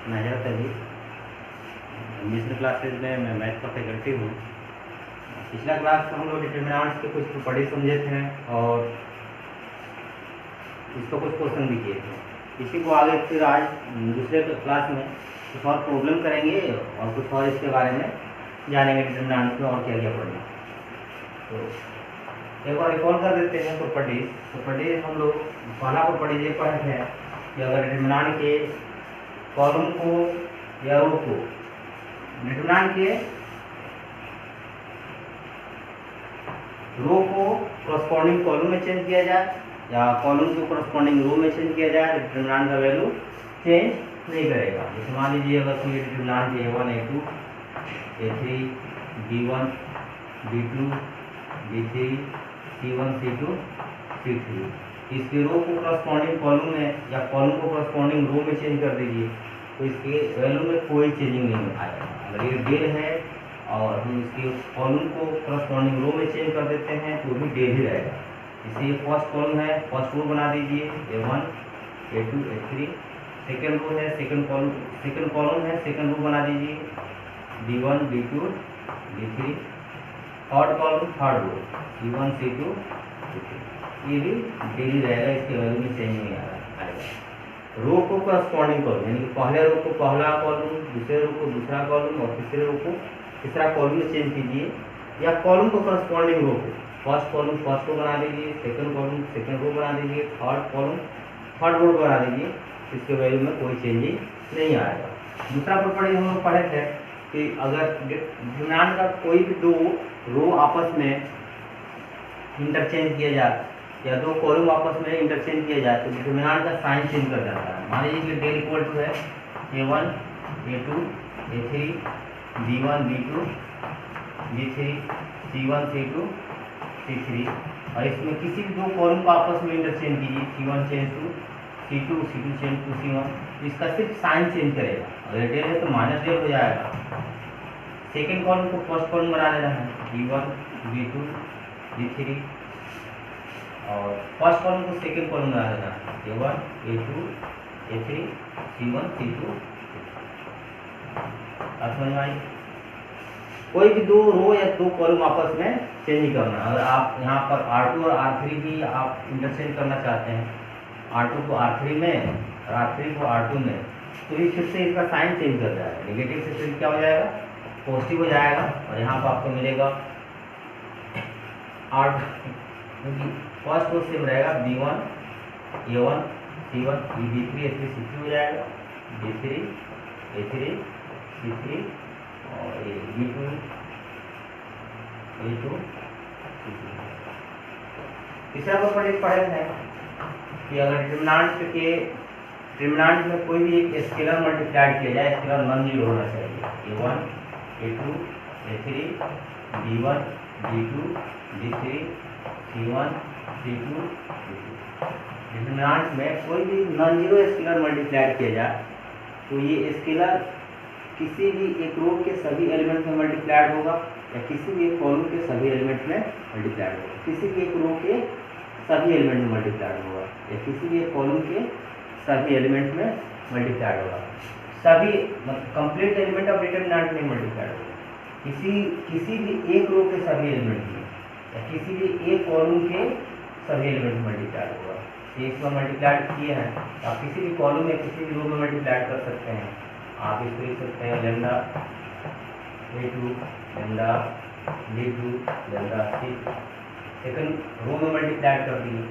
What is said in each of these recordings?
मैं हजरत अली मिस्र क्लासेज में मैं मैथ का फैकल्टी हूँ। पिछला क्लास में हम लोग डिटर्मिनेंट्स के कुछ प्रॉपर्टी समझे थे और इसको कुछ क्वेश्चन भी किए थे। इसी को आगे फिर आज दूसरे क्लास में कुछ और प्रॉब्लम करेंगे और कुछ और इसके बारे में जानेंगे डिटर्मिनेंट्स में और क्या क्या पढ़ना। तो एक बार रिकॉल कर देते हैं प्रॉपर्टीज हम लोग पहला प्रॉपर्टीज ये पढ़े थे कि अगर डिटर्मिनेंट के कॉलम को या रो को डिटर्मिनेंट के रो को करस्पॉन्डिंग कॉलम में चेंज किया जाए या कॉलम को करस्पॉन्डिंग रो में चेंज किया जाए, डिटर्मिनेंट का वैल्यू चेंज नहीं करेगा। जैसे मान लीजिए अगर कोई determinant A1 A2 A3 B1 B2 B3 C1 C2 C3 इसके रो को करस्पॉन्डिंग कॉलम में या कॉलम को करस्पॉन्डिंग रो में चेंज कर दीजिए तो इसके वैल्यू में कोई चेंजिंग नहीं आएगा। अगर ये डेल है और हम इसके कॉलम को करस्पॉन्डिंग रो में चेंज कर देते हैं तो भी डेल ही रहेगा। इसलिए फर्स्ट कॉलम है, फर्स्ट रो बना दीजिए A1 A2 A3। Second row है, सेकेंड कॉलम है, सेकेंड रो बना दीजिए B1 B2 B3। Third column third row C1 C2 C3। ये भी डेली रहेगा, इसके वैल्यू में चेंज नहीं आएगा। रो को करस्पॉन्डिंग कॉलम यानी कि पहले रो को पहला कॉलम, दूसरे रो को दूसरा कॉलम और तीसरे रो को तीसरा कॉलम में चेंज कीजिए या कॉलम को करस्पॉन्डिंग रो को फर्स्ट कॉलम फर्स्ट रो बना दीजिए, सेकंड कॉलम सेकंड रो बना दीजिए, थर्ड कॉलम थर्ड रो बना दीजिए। इसके वैल्यू में कोई चेंजिंग नहीं आएगा। दूसरा प्रॉपर्टी हम लोग पढ़े थे कि अगर डिटर्मिनेंट का कोई भी दो रो आपस में इंटरचेंज किया जाए या दो कॉलम आपस में इंटरचेंज किया जाए तो डिटर्मिनेंट का साइन चेंज कर जाता है। मान लीजिए कि डेल इक्वल टू है A1 A2 A3 B1 B2 B3 C1 C2 C3 और इसमें किसी भी दो कॉलम को आपस में इंटरचेंज कीजिए C1 change to C2 C2 change to C1। इसका सिर्फ साइन चेंज करेगा। अगर डेल है तो माइनस डेल हो जाएगा। सेकेंड कॉलम को फर्स्ट कॉलम बना देना है B1 B2 B3 और फर्स्ट कॉलम को सेकेंड कॉलम बना देना है A1 A2 A3 C1 C2 समझ में आई। कोई भी दो रो या दो कॉलम आपस में चेंज नहीं करना। अगर आप यहाँ पर R2 और R3 भी आप इंटरचेंज करना चाहते हैं, R2 को R3 में और R3 को R2 में, तो ये फिर से इसका साइन चेंज कर जाएगा। नेगेटिव से फिर क्या हो जाएगा, पॉजिटिव हो जाएगा और यहाँ पर आपको मिलेगा R फर्स्ट रो सेम रहेगा B1 A1 C1 B3 A3 C3 हो जाएगा B3 A3 C3 और ये B2 A2 C3। तीसरा प्रॉपर्टी पढ़े थे कि अगर डिटर्मिनेंट में कोई भी एक स्केलर मल्टीप्लाइड किया जाए, स्केलर नॉन जीरो होना चाहिए। A1 A2 A3 B1 B2 B3 C1 C2 determinant में कोई भी नॉन जीरो स्केलर मल्टीप्लाइड किया जाए तो ये स्केलर किसी भी एक रो के सभी एलिमेंट में मल्टीप्लाइड होगा या किसी भी एक कॉलम के सभी एलिमेंट में मल्टीप्लाइड होगा, किसी भी एक रो के सभी एलिमेंट में मल्टीप्लाइड होगा या किसी भी एक कॉलम के सभी एलिमेंट में मल्टीप्लाइड होगा। सभी कंप्लीट एलिमेंट ऑफ डिटर्मिनेंट में मल्टीप्लाइड होगा। किसी भी एक रो के सभी एलिमेंट में या किसी भी एक कॉलम के सभी एलिमेंट मल्टीप्लाइड होगा। इसमें मल्टीप्लाइड किए हैं तो आप किसी भी कॉलम में किसी भी रो में मल्टीप्लाइड कर सकते हैं। आप इसको लिख सकते हैं lambda A2 lambda B2 lambda C। Second row में मल्टीप्लाइड कर दिए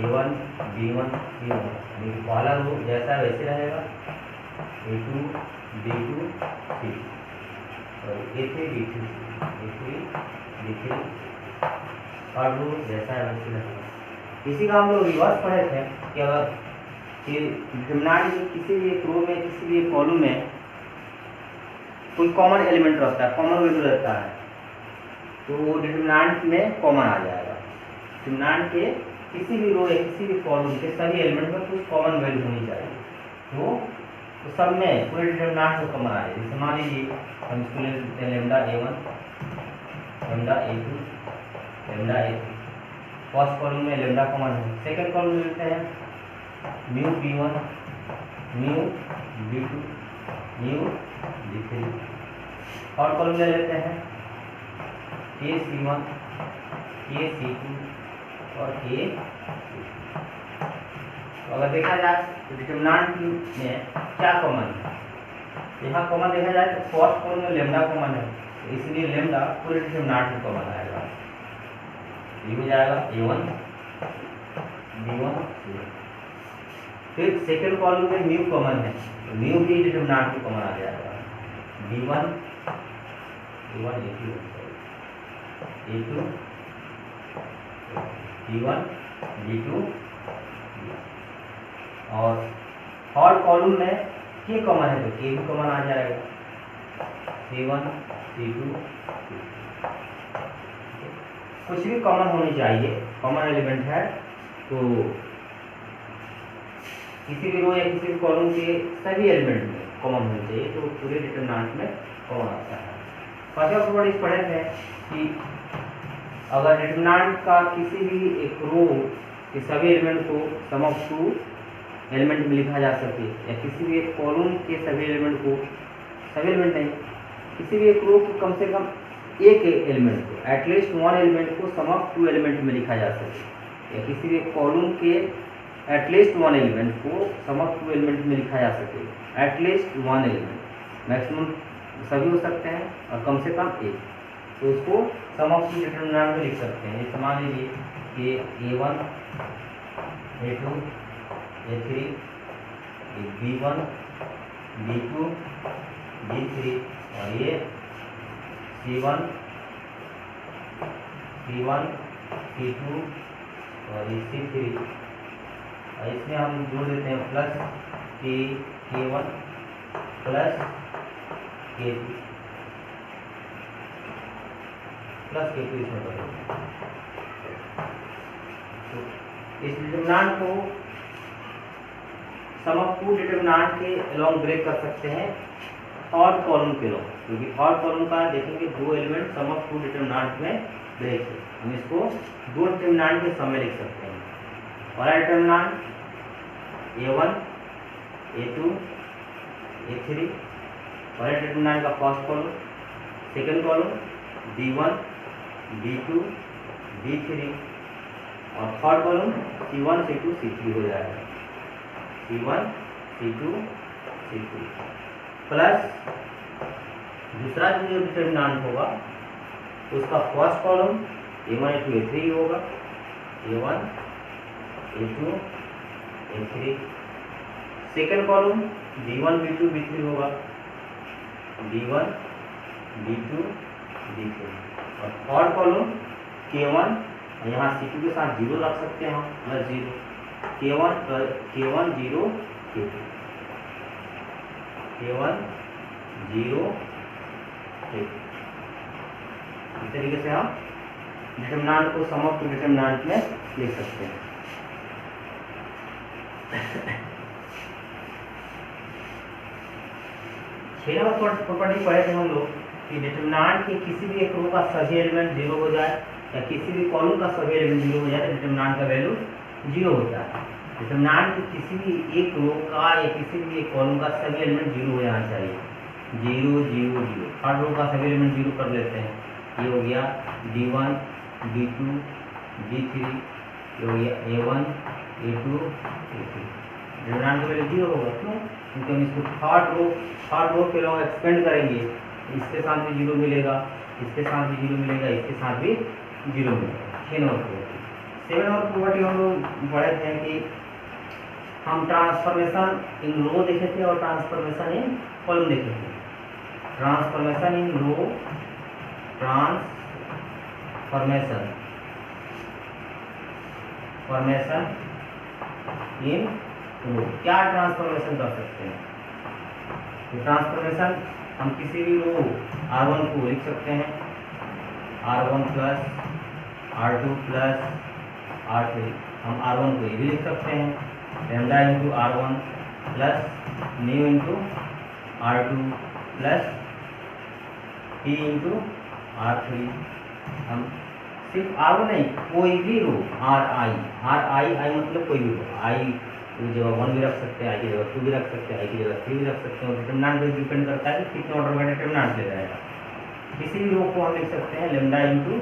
A1 B1 C1 यानी पहला रो जैसा वैसे रहेगा A2 B2 C और A3 B3 A3 B3 और रो जैसा है वैसे रहेगा। इसी का हम लोग रिवर्स पढ़े थे कि अगर डिटर्मिनेंट में किसी भी एक रो में किसी भी एक कॉलम में कोई कॉमन एलिमेंट रहता है, कॉमन वैल्यू रहता है तो वो डिटर्मिनेंट में कॉमन आ जाएगा। डिटर्मिनेंट के किसी भी रो या किसी भी कॉलम के सभी एलिमेंट में कुछ कॉमन वैल्यू होनी चाहिए तो सब में पूरे डिटर्मिनेंट में कॉमन आए। जैसे मान लीजिए हम इसको ले लेते हैं lambda A1 lambda A2 lambda A3। First column में लैम्डा कॉमन है, सेकंड कॉलम में लेते हैं mu B1 mu B2 new D3। और कॉलम ले लेते हैं KC1, KC2 और KC3। अगर देखा जाए तो डिटरमिनेंट में क्या कॉमन है, यहाँ कॉमन देखा जाए तो फर्स्ट कॉलम में लेमडा कॉमन है, इसलिए लेमडा पूरे डिटरमिनेंट में कॉमन आएगा। ये हो जाएगा A1 B1 C1। फिर सेकेंड कॉलम में म्यू कॉमन है, तो म्यू भी डिटरमिनेंट में कॉमन आ जाएगा। B1 A1 A2 A2 B1 B2 और थर्ड कॉलम में के कॉमन है तो के भी कॉमन आ जाएगा। C1 C2 कुछ भी कॉमन होनी चाहिए, कॉमन एलिमेंट है तो किसी भी रो या किसी भी कॉलम के सभी एलिमेंट में कॉमन होनी चाहिए, तो पूरे डिटरमिनेंट में कॉमन आता है। फर्स्ट ऑफ ऑल इस पढ़े थे कि अगर डिटरमिनेंट का किसी भी एक रो के सभी एलिमेंट को सम ऑफ टू एलिमेंट में लिखा जा सके, या किसी भी एक कॉलम के सभी एलिमेंट को, सभी एलिमेंट नहीं, किसी भी एक रो को कम से कम एक एलिमेंट को, एटलीस्ट वन एलिमेंट को सम ऑफ टू एलिमेंट में लिखा जा सके, या किसी भी कॉलम के एटलीस्ट वन एलिमेंट को सम ऑफ टू एलिमेंट में लिखा जा सके, एटलीस्ट वन एलिमेंट, मैक्सिमम सभी हो सकते हैं और कम से कम एक, तो उसको सम ऑफ टू डिटरमिनेंट में लिख सकते हैं। जैसे मान लीजिए कि A1 A2 A3 B1 B2 B3 और ये C1 C1 C2 और ये C3, और इसमें हम जोड़ देते हैं plus K1 plus K2 plus K2 इसमें जोड़ देते हैं। तो इस डिटरमिनेंट को सम ऑफ टू डिटरमिनेंट के अलोंग ब्रेक कर सकते हैं थर्ड कॉलम के लोग, क्योंकि थर्ड कॉलम का देखेंगे दो element sum of two determinant में ब्रेक है, हम इसको दो डिटरमिनेंट के सम में लिख सकते हैं। पहला डिटरमिनेंट A1 A2 A3, पहले डिटरमिनेंट का first column, second column B1 B2 B3 और third column C1 C2 C3 हो जाएगा। C1 C2 C3 प्लस दूसरा जो डिटरमिनेंट होगा उसका first column A1 A2 A3 होगा, A1 A2 A3, second column B1 B2 B3 होगा, B1 B2 B3 और थर्ड कॉलम K1, यहाँ C2 के साथ 0 रख सकते हैं हम, plus 0 K1 0 K2 K1 0 K2। इस तरीके से हम डिटरमिनेंट को सम ऑफ टू डिटरमिनेंट में लिख सकते हैं। 6 नंबर प्रॉपर्टी पढ़े थे हम लोग कि डिटरमिनेंट के किसी भी एक रो का सभी एलिमेंट 0 हो जाए या किसी भी कॉलम का सभी एलिमेंट 0 हो जाए तो डिटरमिनेंट का वैल्यू 0 होता है। डिटरमिनेंट के किसी भी एक रो का या किसी भी एक कॉलम का सभी एलिमेंट 0 हो जाना चाहिए, 0 0 0। हर रो का सभी एलिमेंट 0 कर लेते हैं, ये हो गया D1 D2 D3, ये हो गया A1 A2 A3। डिटरमिनेंट का वैल्यू 0 होगा, क्यों? क्योंकि हम इसको थर्ड रो के अलावा एक्सपेंड करेंगे, इसके साथ भी 0 मिलेगा, इसके साथ भी 0 मिलेगा, इसके साथ भी 0 मिलेगा। 6 नंबर प्रॉपर्टी। 7 नंबर प्रॉपर्टी हम लोग पढ़े थे कि हम ट्रांसफॉर्मेशन इन रो देखे थे और ट्रांसफॉर्मेशन इन कॉलम देखे थे। Transformation in row, transformation in रो, क्या ट्रांसफॉर्मेशन कर सकते हैं? तो ट्रांसफॉर्मेशन हम किसी भी रो R1 को लिख सकते हैं R1 plus R2 plus R3, हम R1 को ये भी लिख सकते हैं lambda into R1 plus new into R2 plus P into R3। हम सिर्फ आर ओ नहीं, कोई भी रो, आर आई आई मतलब कोई भी रो, आई की जगह 1 भी रख सकते हैं, आई की जगह 2 भी रख सकते हैं, आई की जगह 3 भी रख सकते हैं, और डिटरमिनेंट पे डिपेंड करता है कि कितने ऑर्डर में डिटरमिनेंट ले जाएगा। किसी भी रो को हम लिख सकते हैं lambda into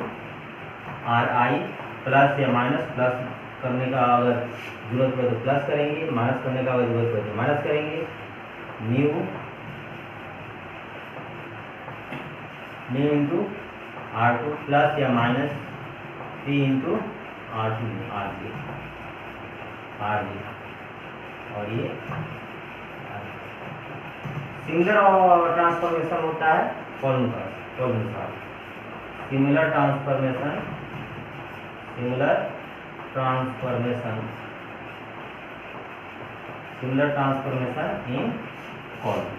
are I, plus या माइनस, प्लस करने का अगर जरूरत पड़े तो प्लस करेंगे, माइनस करने का अगर जरूरत पड़े तो माइनस करेंगे, न्यू इंटू आर टू प्लस या minus 3 into R two R जी, और ये सिंगुलर और ट्रांसफॉर्मेशन होता है कॉलम का, सिमिलर ट्रांसफॉर्मेशन इन कॉलम,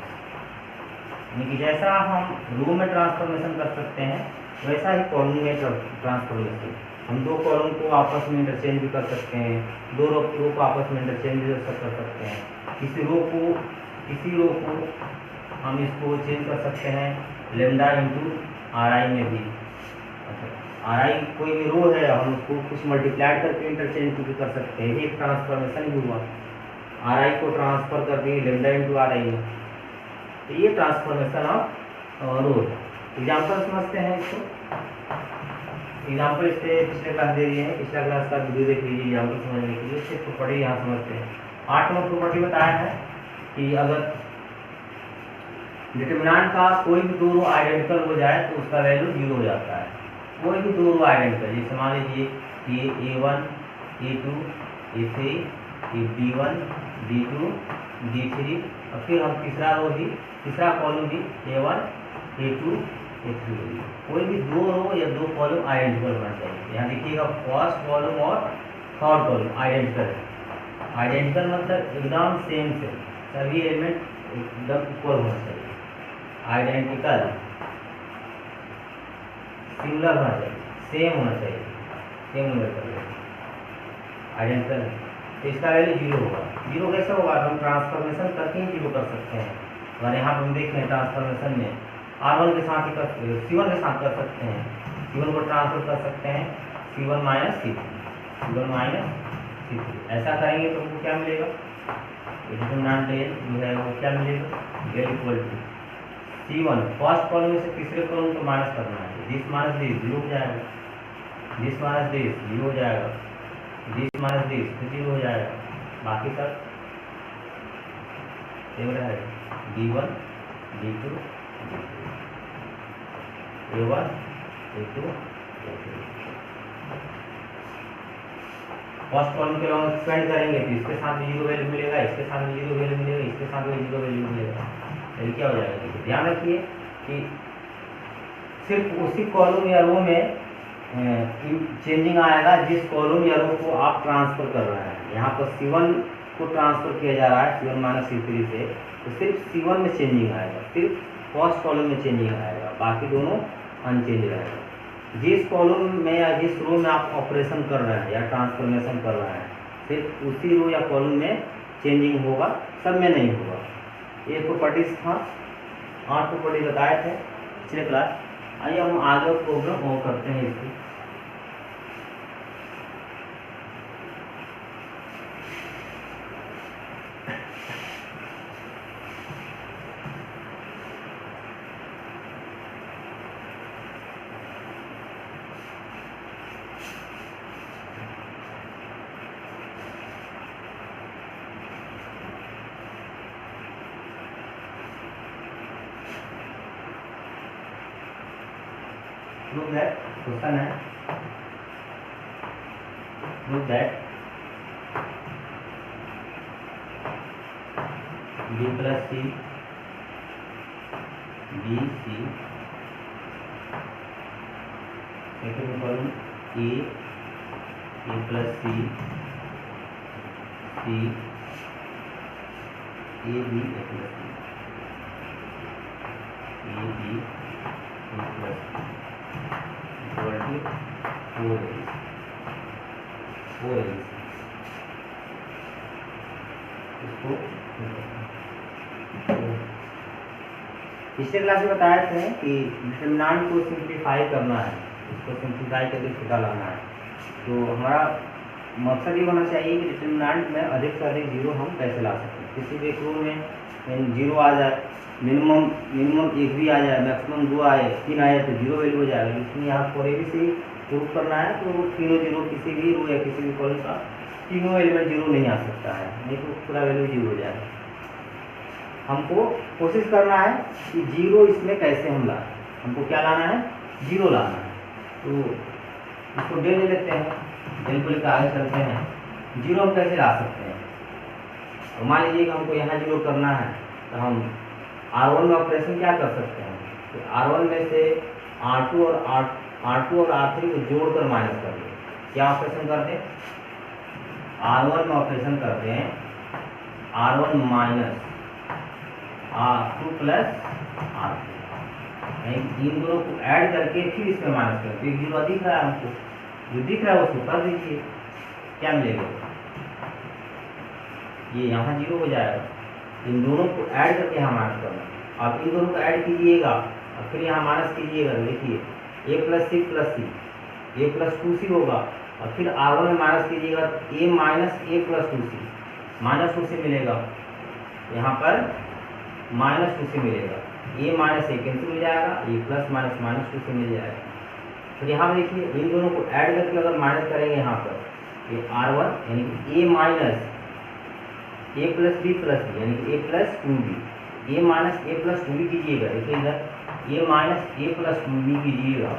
यानी कि जैसा हम रो में ट्रांसफॉर्मेशन कर सकते हैं वैसा ही कॉलम में ट्रांसफॉर्मेशन। हम दो कॉलम को आपस में इंटरचेंज भी कर सकते हैं, दो रो को आपस में इंटरचेंज भी कर सकते हैं। किसी रो को हम इसको चेंज कर सकते हैं लेमडा इंटू आर आई में भी। आर आई कोई भी रो है, हम उसको कुछ मल्टीप्लाइड करके इंटरचेंज भी कर सकते हैं, एक ट्रांसफॉर्मेशन ही हुआ। आर आई को ट्रांसफर कर दिए लेमडा इंटू आर आई में, तो ये ट्रांसफॉर्मेशन ऑफ रो है। एग्जाम्पल समझते हैं इसको, एग्जाम्पल इससे पिछले क्लास दे दिए हैं, पिछला क्लास का वीडियो देख लीजिए एग्जाम्पल समझने के लिए। इससे प्रॉपर्टी यहाँ समझते हैं। 8 नंबर प्रॉपर्टी बताया है कि अगर डिटरमिनेंट का कोई भी दो रो आइडेंटिकल हो जाए तो उसका वैल्यू 0 हो जाता है। कोई भी दो रो आइडेंटिकल, जैसे मान लीजिए ये A1 A2 A3 ये B1 B2 B3, और फिर हम तीसरा कॉलम भी A1 A2 A3 होगी। कोई भी दो रो या दो कॉलम आइडेंटिकल होना चाहिए। यहाँ देखिएगा फर्स्ट कॉलम और थर्ड कॉलम आइडेंटिकल है। आइडेंटिकल मतलब एकदम सेम, सभी एलिमेंट एकदम इक्वल होना चाहिए। आइडेंटिकल सिमिलर होना चाहिए, सेम होना चाहिए, सेम नंबर आइडेंटिकल है, तो इसका वैल्यू 0 होगा। 0 कैसे होगा? हम ट्रांसफॉर्मेशन करके ही 0 कर सकते हैं। अगर यहाँ पर हम देख रहे हैं ट्रांसफॉर्मेशन में R1 के साथ ही C1 के साथ कर सकते हैं, C1 को ट्रांसफर कर सकते हैं C1 माइनस C3। ऐसा करेंगे तो हमको क्या मिलेगा? डिटरमिनेंट जो है वो क्या मिलेगा? L equal to C1 first column में से तीसरे कॉलम को माइनस करना है, दिस माइनस दिस 0 हो जाएगा, दिस माइनस दिस 0 हो जाएगा, दिस माइनस दिस 0 हो जाएगा, बाकी सब सेम रहेगा। B1 B2 A1 A2 A3। First column के लॉन्ग एक्सपेंड करेंगे तो इसके साथ भी 0 वैल्यू मिलेगा, इसके साथ भी 0 वैल्यू मिलेगा, इसके साथ भी 0 वैल्यू मिलेगा। तो क्या हो जाएगा? ध्यान रखिए कि सिर्फ उसी कॉलम या रो में चेंजिंग आएगा जिस कॉलम या रो को आप ट्रांसफर कर रहे हैं। यहाँ पर C1 को ट्रांसफर किया जा रहा है C1 माइनस C3 से, तो सिर्फ C1 में चेंजिंग आएगा, सिर्फ फर्स्ट कॉलम में चेंजिंग आएगा, बाकी दोनों अनचेंज रहेगा। जिस कॉलम में या जिस रो में आप ऑपरेशन कर रहे हैं या ट्रांसफॉर्मेशन कर रहे हैं, सिर्फ उसी रो या कॉलम में चेंजिंग होगा, सब में नहीं होगा। ये प्रॉपर्टीज था, 8 प्रॉपर्टी बताए थे पिछले क्लास। आइए हम आगे प्रॉब्लम और करते हैं इसकी। Look that question है, look that B plus C B C second column A plus C C A B A plus C A B A plus C equal to 4 इसको पिछले क्लास में बताए थे कि डिटरमिनेंट को सिंप्लीफाई करना है, इसको सिंप्लीफाई करके छोटा लाना है। तो हमारा मकसद ये होना चाहिए कि डिटरमिनेंट में अधिक से अधिक जीरो हम कैसे ला सकते हैं। किसी भी एक रो में जीरो आ जाए, मिनिमम एक भी आ जाए, मैक्सिमम 2 आए, 3 आए तो जीरो वैल्यू हो जाएगा। लेकिन यहाँ पर ए बी से प्रूव करना है तो तीनों जीरो, किसी भी रो या किसी भी कॉलम का तीनों एलिमेंट जीरो नहीं आ सकता है, नहीं तो पूरा वैल्यू जीरो हो जाएगा। हमको कोशिश करना है कि जीरो इसमें कैसे हम लाएं। हमको क्या लाना है? जीरो लाना है। तो इसको डेल ले लेते हैं, डेल को लेकर आगे चलते हैं। जीरो हम कैसे ला सकते हैं? और मान लीजिए कि हमको यहाँ जीरो करना है तो हम R1 में ऑपरेशन क्या कर सकते हैं? तो R1 में से R2 और R3 को जोड़कर माइनस कर दें। क्या ऑपरेशन करते हैं? R1 में ऑपरेशन करते हैं R1 minus R2 plus R3, इन दोनों को ऐड करके फिर इसमें माइनस करते हैं। जीरो दिख रहा है हमको, जो दिख रहा है उसको कर दीजिए, क्या मिलेगा? ये यहाँ जीरो हो जाएगा। इन दोनों को ऐड करके यहाँ माइनस करना। अब इन दोनों को ऐड कीजिएगा और फिर यहाँ माइनस कीजिएगा। देखिए a plus c plus c, a plus 2c होगा और फिर R1 में माइनस कीजिएगा तो a minus a plus 2c, minus 2c मिलेगा। यहाँ पर माइनस 2c मिलेगा, a माइनस a कैंसिल हो जाएगा, a plus minus minus 2c मिल जाएगा। फिर यहाँ देखिए इन दोनों को ऐड करके अगर माइनस करेंगे यहाँ पर ये R1 यानी कि a minus a plus b plus b यानी कि a plus 2b, a minus a plus 2b कीजिएगा। देखिए इधर a minus a plus 2b कीजिएगा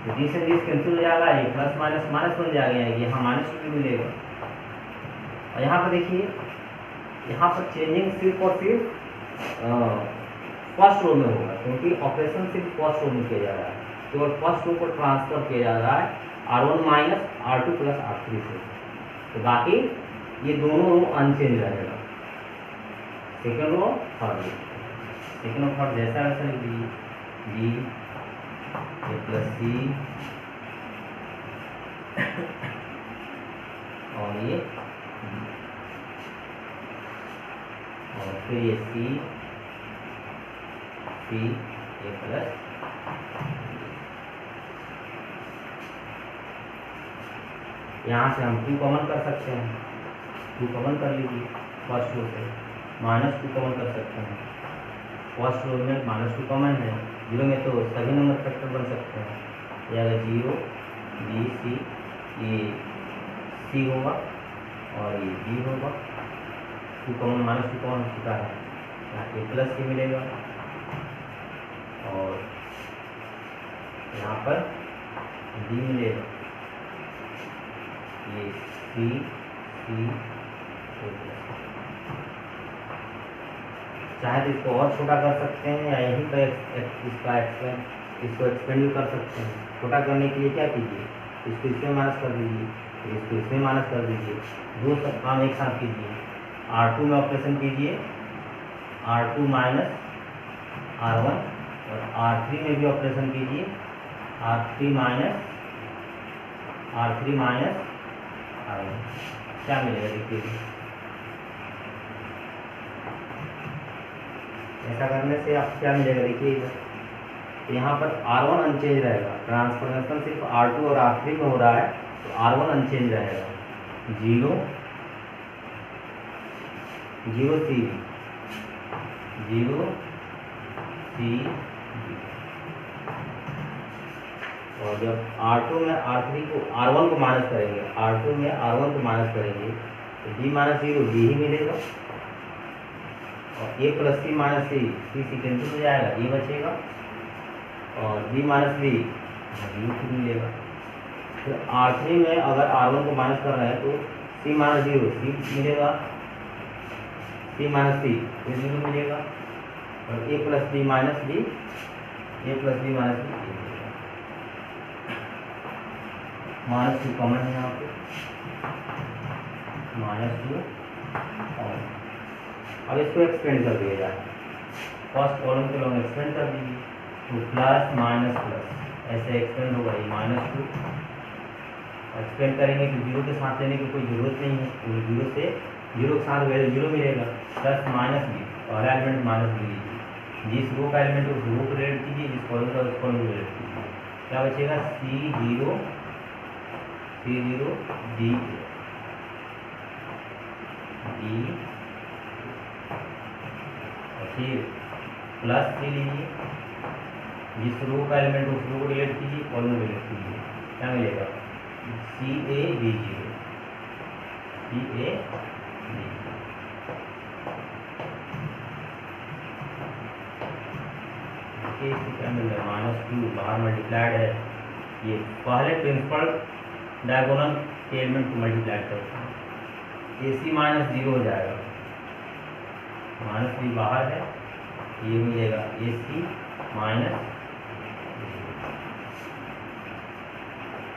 तो जिस से जिस कैंसिल हो जाएगा, ये प्लस माइनस माइनस बन जाएगा, यानी यहाँ माइनस 2b मिलेगा। और यहाँ पर देखिए यहाँ पर चेंजिंग सिर्फ और सिर्फ फर्स्ट रो में होगा, क्योंकि ऑपरेशन सिर्फ फर्स्ट रो में किया जा रहा है, केवल फर्स्ट रो को ट्रांसफर किया जा रहा है R1 minus R2 plus R3 से। तो बाकी ये दोनों रो अनचेंज रहेगा, second row third row. Second और थर्ड जैसा वैसा लिख दीजिए, बी ए प्लस सी और ये और फिर ये सी ए प्लस। यहाँ से हम 2 कॉमन कर सकते हैं, 2 कॉमन कर लीजिए फर्स्ट रो से, माइनस 2 कॉमन कर सकते हैं। फर्स्ट रो में माइनस 2 कॉमन है, जीरो में तो सभी नंबर फैक्टर बन सकते हैं। ये अगर 0 बी सी, ये सी होगा और ये बी होगा। 2 कॉमन माइनस 2 कॉमन हो चुका है, यहाँ ए प्लस सी मिलेगा और यहाँ पर डी मिलेगा। ये सी चाहे तो इसको और छोटा कर सकते हैं या यहीं पर इसको एक्सपेंड भी कर सकते हैं। छोटा करने के लिए क्या कीजिए, इसको इसमें माइनस कर दीजिए, फिर इसको इसमें माइनस कर दीजिए, दो सब काम एक साथ कीजिए। R2 में ऑपरेशन कीजिए, R2 माइनस R1 और R3 में भी ऑपरेशन कीजिए, R3 माइनस R1। क्या मिलेगा देखिए, ऐसा करने से आपको क्या मिलेगा देखिए, तो यहाँ पर R1 अनचेंज रहेगा, ट्रांसफॉर्मेशन सिर्फ R2 और R3 में हो रहा है तो R1 अनचेंज रहेगा। 0 C और जब R2 में R3 को R1 को माइनस करेंगे, R2 में R1 को माइनस करेंगे तो B माइनस 0 B ही मिलेगा और A plus C minus C cancel हो जाएगा, ये बचेगा और B माइनस B B मिलेगा। फिर R3 में अगर R1 को माइनस कर रहे हैं तो C माइनस 0 C मिलेगा, C माइनस C 0 मिलेगा और A plus B minus B minus 2 common है यहाँ पे, -2 कॉमन। अब इसको एक्सपेंड कर दिया जाए, फर्स्ट कॉलम के लोग एक्सपेंड कर दीजिए तो प्लस माइनस प्लस ऐसे एक्सपेंड होगा। ये -2 एक्सपेंड करेंगे तो 0 के साथ लेने की कोई ज़रूरत नहीं है, 0 के साथ वैल्यू 0 मिलेगा। प्लस माइनस बी, पहला एलिमेंट माइनस बी लीजिए, जिस रो का एलिमेंट उस रो को रिलेट कीजिए, जिस कॉलम का उस कॉलम को रिलेट कीजिए। क्या बचेगा C0 D फिर प्लस C लीजिए, जिस रो का एलिमेंट उस रो को डिलीट कीजिए, कॉलम को डिलीट कीजिए, क्या मिलेगा CA D0 क्या मिल रहा है -2 बाहर मल्टीप्लाइड है। ये पहले प्रिंसिपल डायगोनल के एलिमेंट को मल्टीप्लाई करते हैं, AC -0 हो जाएगा, -3 बाहर है, ये मिलेगा AC minus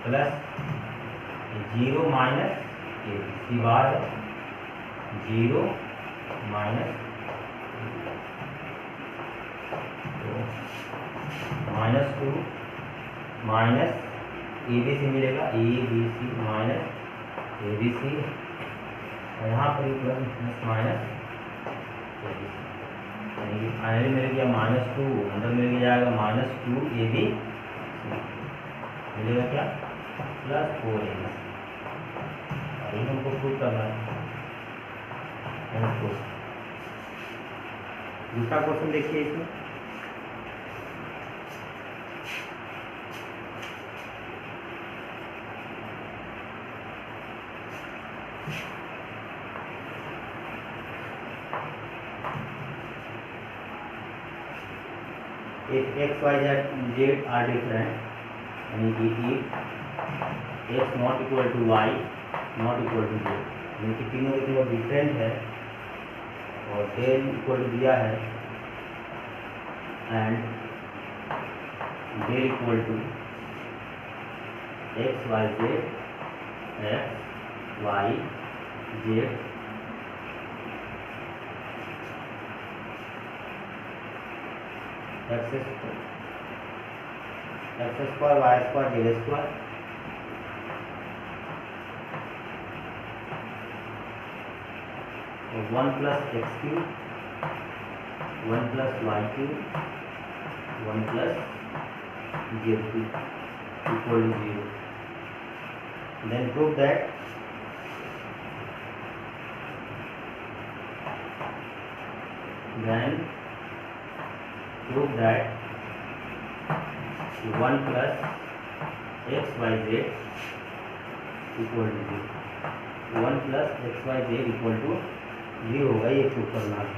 plus 0 minus AC बाहर है, 0 माइनस -2 माइनस ABC मिलेगा, ABC माइनस ABC, यहाँ पर प्लस माइनस फाइनली मिल गया -2, अंदर मिल जाएगा -2 AB मिलेगा क्या +4 AB। अभी हमको प्रूव करना है। दूसरा क्वेश्चन देखिए इसमें, if x y z are different, यानी कि x not equal to y not equal to z, यानी कि तीनों के तीनों डिफरेंट है और डेल इक्वल टू दिया है and del equal to x y z x square y square z square, और 1 plus x cube 1 plus y cube 1 plus z cube equal to 0। Then prove that prove that 1 plus x y z equal to 0, 1 plus x y z equal to 0 होगा, ये prove करना है।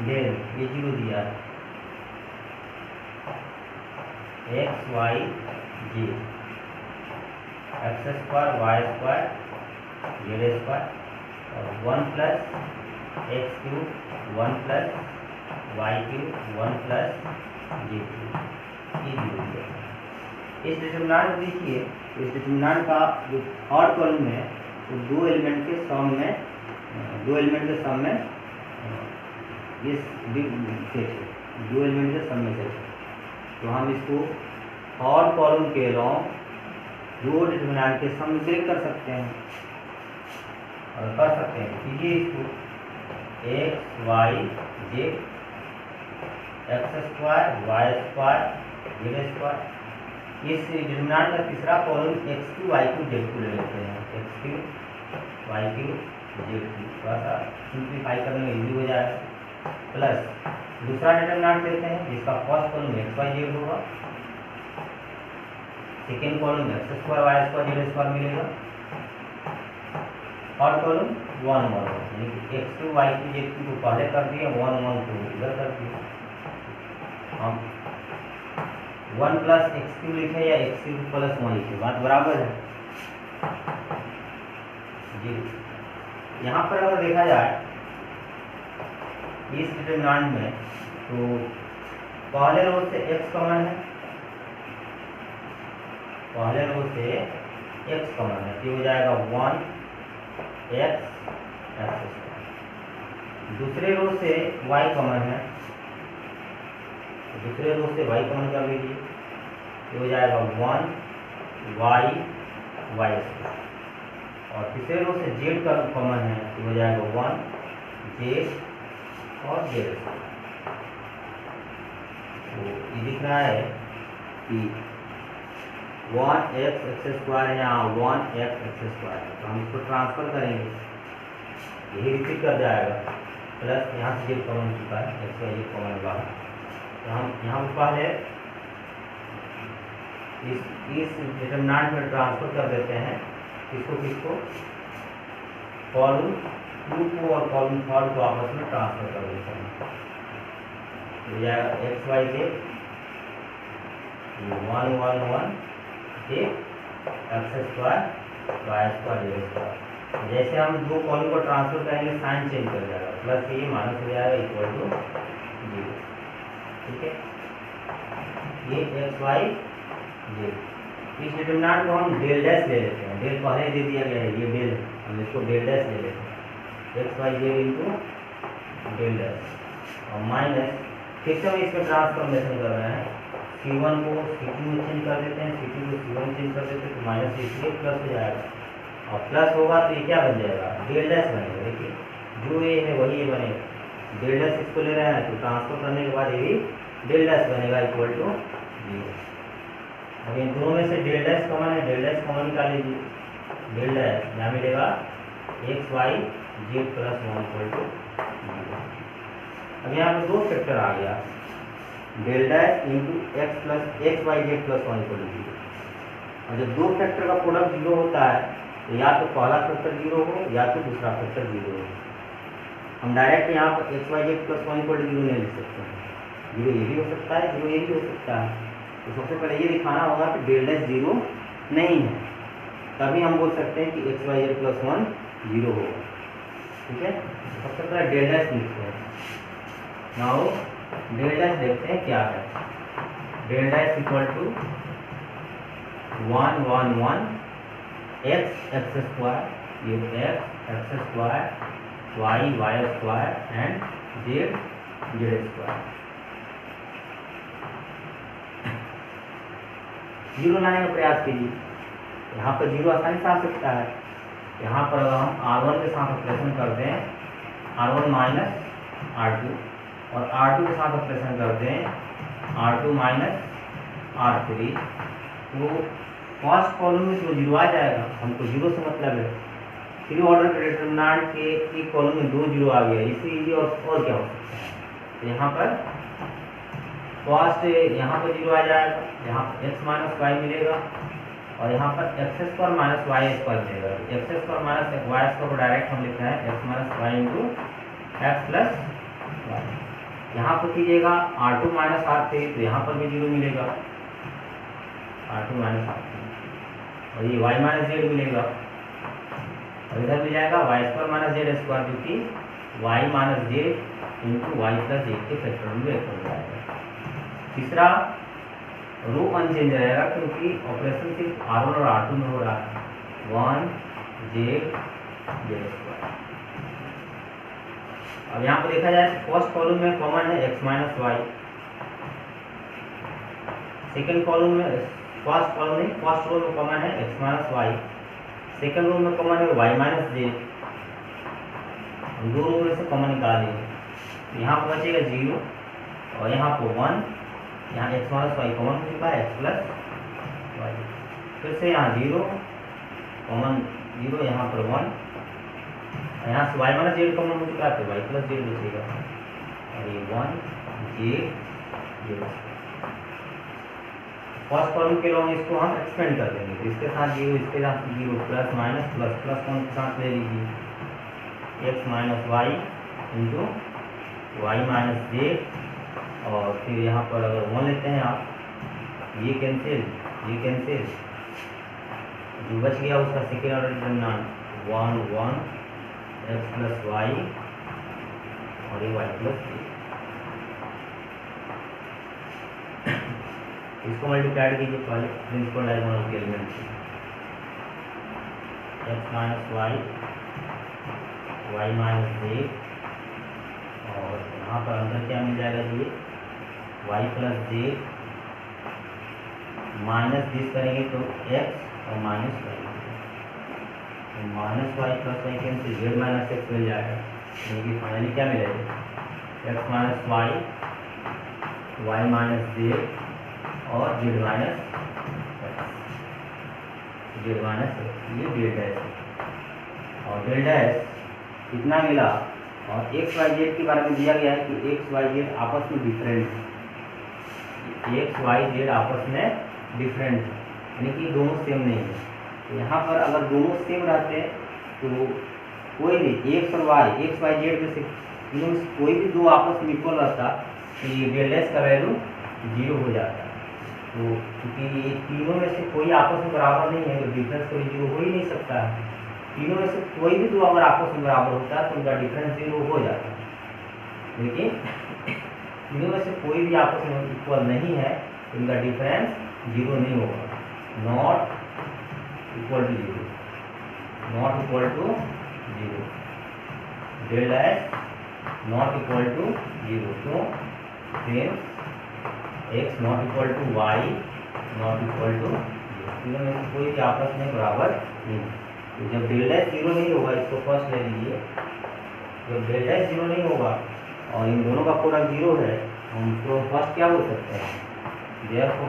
Del ये 0 दिया है, x y z x square y square z square और 1 plus x cube 1 plus y cube 1 plus z cube, ये 0 दिया है। इस डिटरमिनेंट देखिए, इस डिटरमिनेंट का जो थर्ड कॉलम है तो दो एलिमेंट के सम में ये सेट है, दो एलिमेंट के सम में सेट है, तो हम इसको थर्ड कॉलम के अलोंग दो डिटरमिनेंट के सम में ब्रेक कर सकते हैं और कर सकते हैं। कीजिए इसको x y z x square y square z square, इस डिटरमिनेंट का तीसरा column x cube y cube z cube ले लेते हैं, x cube y cube z cube, थोड़ा सा सिंप्लीफाई करने में इजी हो जाएगा। प्लस दूसरा डिटरमिनेंट लेते हैं जिसका first column x y z होगा, second column x square y square z square मिलेगा, थर्ड कॉलम 1 1 यानी कि x cube y cube z cube को पहले कर दिया, 1 1 को इधर कर दिया। हम 1 प्लस एक्स क्यू लिखे या एक्स क्यू प्लस 1 लिखे, बात बराबर है जी। यहाँ पर अगर देखा जाए इस डिटरमिनेंट में तो पहले रो से x कॉमन है, पहले रो से x कॉमन है, तो हो जाएगा 1 x x स्क्वायर। दूसरे रो से y कॉमन है, दूसरे रो से y कॉमन कर लीजिए, ये हो जाएगा 1y y स्क्वायर, और तीसरे रो से z का कॉमन है तो हो जाएगा 1z और z स्क्वायर। तो ये दिख रहा है कि 1x एक्स स्क्वायर है, यहाँ 1x एक्स स्क्वायर है, तो हम इसको ट्रांसफर करेंगे, यही रिपीट कर जाएगा, प्लस यहाँ से z कॉमन चुका है, एक्स वाई z कॉमन बाहर, तो हम यहाँ पर पहले इस डिटरमिनेंट में ट्रांसफर कर देते हैं, किसको कॉलम 2 को और कॉलम 3 को आपस में ट्रांसफर कर देते हैं, तो जाएगा x y z 1 1 1 x square y square z square. जैसे हम दो कॉलम को ट्रांसफर करेंगे साइन चेंज कर जाएगा, प्लस ये माइनस हो जाएगा इक्वल टू 0, ठीक है। ये एक्स वाई z, इस डिटरमिनेंट को हम डेल डैश ले लेते हैं, डेल पहले दे दिया गया है, ये डेल है, हम इसको डेल डैश ले लेते हैं, x y z into del dash, और माइनस फिर से हम इसमें ट्रांसफॉर्मेशन कर रहे हैं, C1 को C2 में चेंज कर देते हैं, C2 को C1 में चेंज कर देते हैं, तो माइनस इसलिए प्लस हो जाएगा, और प्लस होगा तो ये क्या बन जाएगा, डेल डैश बनेगा। देखिए जो ये है वही ये बनेगा, डेल डैश इसको ले रहे हैं तो ट्रांसफर करने के बाद ये भी डेल डैश बनेगा इक्वल टू 0। अब इन दोनों में से डेल डैश कॉमन है, डेल डैश कॉमन निकाल लीजिए, डेल डैश यहाँ मिलेगा x y z plus 1 equal to 0। अब यहाँ पे दो फैक्टर आ गया, del dash into x plus x y z plus 1 equal to 0, और जब दो फैक्टर का प्रोडक्ट 0 होता है तो या तो पहला फैक्टर 0 हो या तो दूसरा फैक्टर 0 हो। हम डायरेक्ट यहाँ पर x y z plus 1 equal to 0 नहीं लिख सकते हैं, 0 ये भी हो सकता है, 0 ये भी हो सकता है। तो सबसे पहले ये दिखाना होगा कि डेल डैश 0 नहीं है, तभी हम बोल सकते हैं कि एक्स वाई जेड प्लस 1 0 होगा, ठीक है। सबसे पहले डेल डैश लिखते हैं, नाउ डेल डैश देखते हैं क्या है, del dash equal to 1 1 1 x x square, ये x x square, y y square and z z square. 0 लाने का प्रयास कीजिए, यहाँ पर 0 आसानी से आ सकता है, यहाँ पर अगर हम R1 के साथ ऑपरेशन कर दें, R1 माइनस R2, और R2 के साथ ऑपरेशन कर दें R2 माइनस R3, तो फर्स्ट कॉलम में जो 0 आ जाएगा, हमको 0 से मतलब है, 3 ऑर्डर के डिटरमिनेंट के एक कॉलम में 2 0 आ गया, इससे इजी और क्या हो सकता है। तो यहाँ पर फर्स्ट यहाँ पर 0 आ जाएगा, यहाँ पर एक्स माइनस वाई मिलेगा, और यहाँ पर x square minus y square मिलेगा। X square minus y square को डायरेक्ट हम लिखते हैं x minus y into x plus y. यहाँ पर कीजिएगा R2 माइनस R3, तो यहाँ पर भी 0 मिलेगा, R2 माइनस R3, और ये y माइनस जेड मिलेगा, और इधर मिल जाएगा y square minus z square, जो कि y minus z into y plus z के फैक्टर में व्यक्त हो जाएगा। तीसरा रो अनचेंज रहेगा क्योंकि ऑपरेशन सिर्फ R1 और R2 में हो रहा है, 1 जेड जेड स्क्वायर। अब यहाँ पर देखा जाए फर्स्ट कॉलम में कॉमन है x minus y, second column में फर्स्ट कॉलम नहीं फर्स्ट रो में कॉमन है x minus y, second row में कॉमन है वाई माइनस जेड। हम दो रो में से कॉमन निकाल लेंगे, यहाँ पर बचेगा 0 और यहाँ पर 1, यहाँ एक्स माइनस वाई कॉमन हो चुका है एक्स प्लस वाई, फिर से यहाँ 0 कॉमन 0, यहाँ पर 1, यहाँ से वाई माइनस जेड कॉमन हो चुका है तो वाई प्लस जेड बचेगा, और ये 1 जेड जेड। फर्स्ट कॉलम के लॉन्ग इसको हम एक्सपेंड कर देंगे, तो इसके साथ 0 इसके साथ 0 प्लस माइनस प्लस प्लस कौन के साथ ले लीजिए x minus y into y minus z, और फिर यहाँ पर अगर 1 लेते हैं आप, ये कैंसिल जो बच गया उसका second order determinant 1 1 x plus y और ये वाई प्लस जेड। इसको मल्टीप्लाई कीजिए पहले प्रिंसिपल डायगोनल के एलिमेंट से, x minus y y minus z और यहाँ पर अंदर क्या मिल जाएगा ये y plus z minus this करेंगे तो x और माइनस वाई, तो minus y plus y cancel, z minus x मिल जाएगा, यानी कि फाइनली क्या मिलेगा x minus y, y minus z और Z minus x, Z minus x, ये डेल डैश और डेल डैश कितना मिला। और एक्स वाई जेड के बारे में दिया गया है कि एक्स वाई जेड आपस में डिफरेंट है, एक्स वाई जेड आपस में डिफरेंट है, यानी कि दोनों सेम नहीं है। तो यहाँ पर अगर दोनों सेम रहते हैं तो कोई भी एक्स और वाई, एक्स वाई जेड में से तीनों में कोई भी दो आपस में इक्वल रहता तो ये डेल डैश का वैल्यू 0 हो जाता। तो क्योंकि ये तीनों में से कोई आपस में बराबर नहीं है तो डिफरेंस कोई 0 हो ही नहीं सकता है। तीनों में से कोई भी दो अगर आपस में बराबर होता है तो उनका डिफरेंस 0 हो जाता है, लेकिन तीनों में से कोई भी आपस में इक्वल नहीं है तो उनका डिफरेंस 0 नहीं होगा, not equal to 0, not equal to 0, del dash not equal to 0, तो फिर x not equal to y not equal to 0, तीनों में से कोई भी आपस में बराबर नहीं। तो जब डेल डैश 0 नहीं होगा, इसको फर्स्ट ले लीजिए, जब डेल डैश 0 नहीं होगा और इन दोनों का प्रोडक्ट 0 है, हम तो फर्स्ट क्या बोल सकते हैं, therefore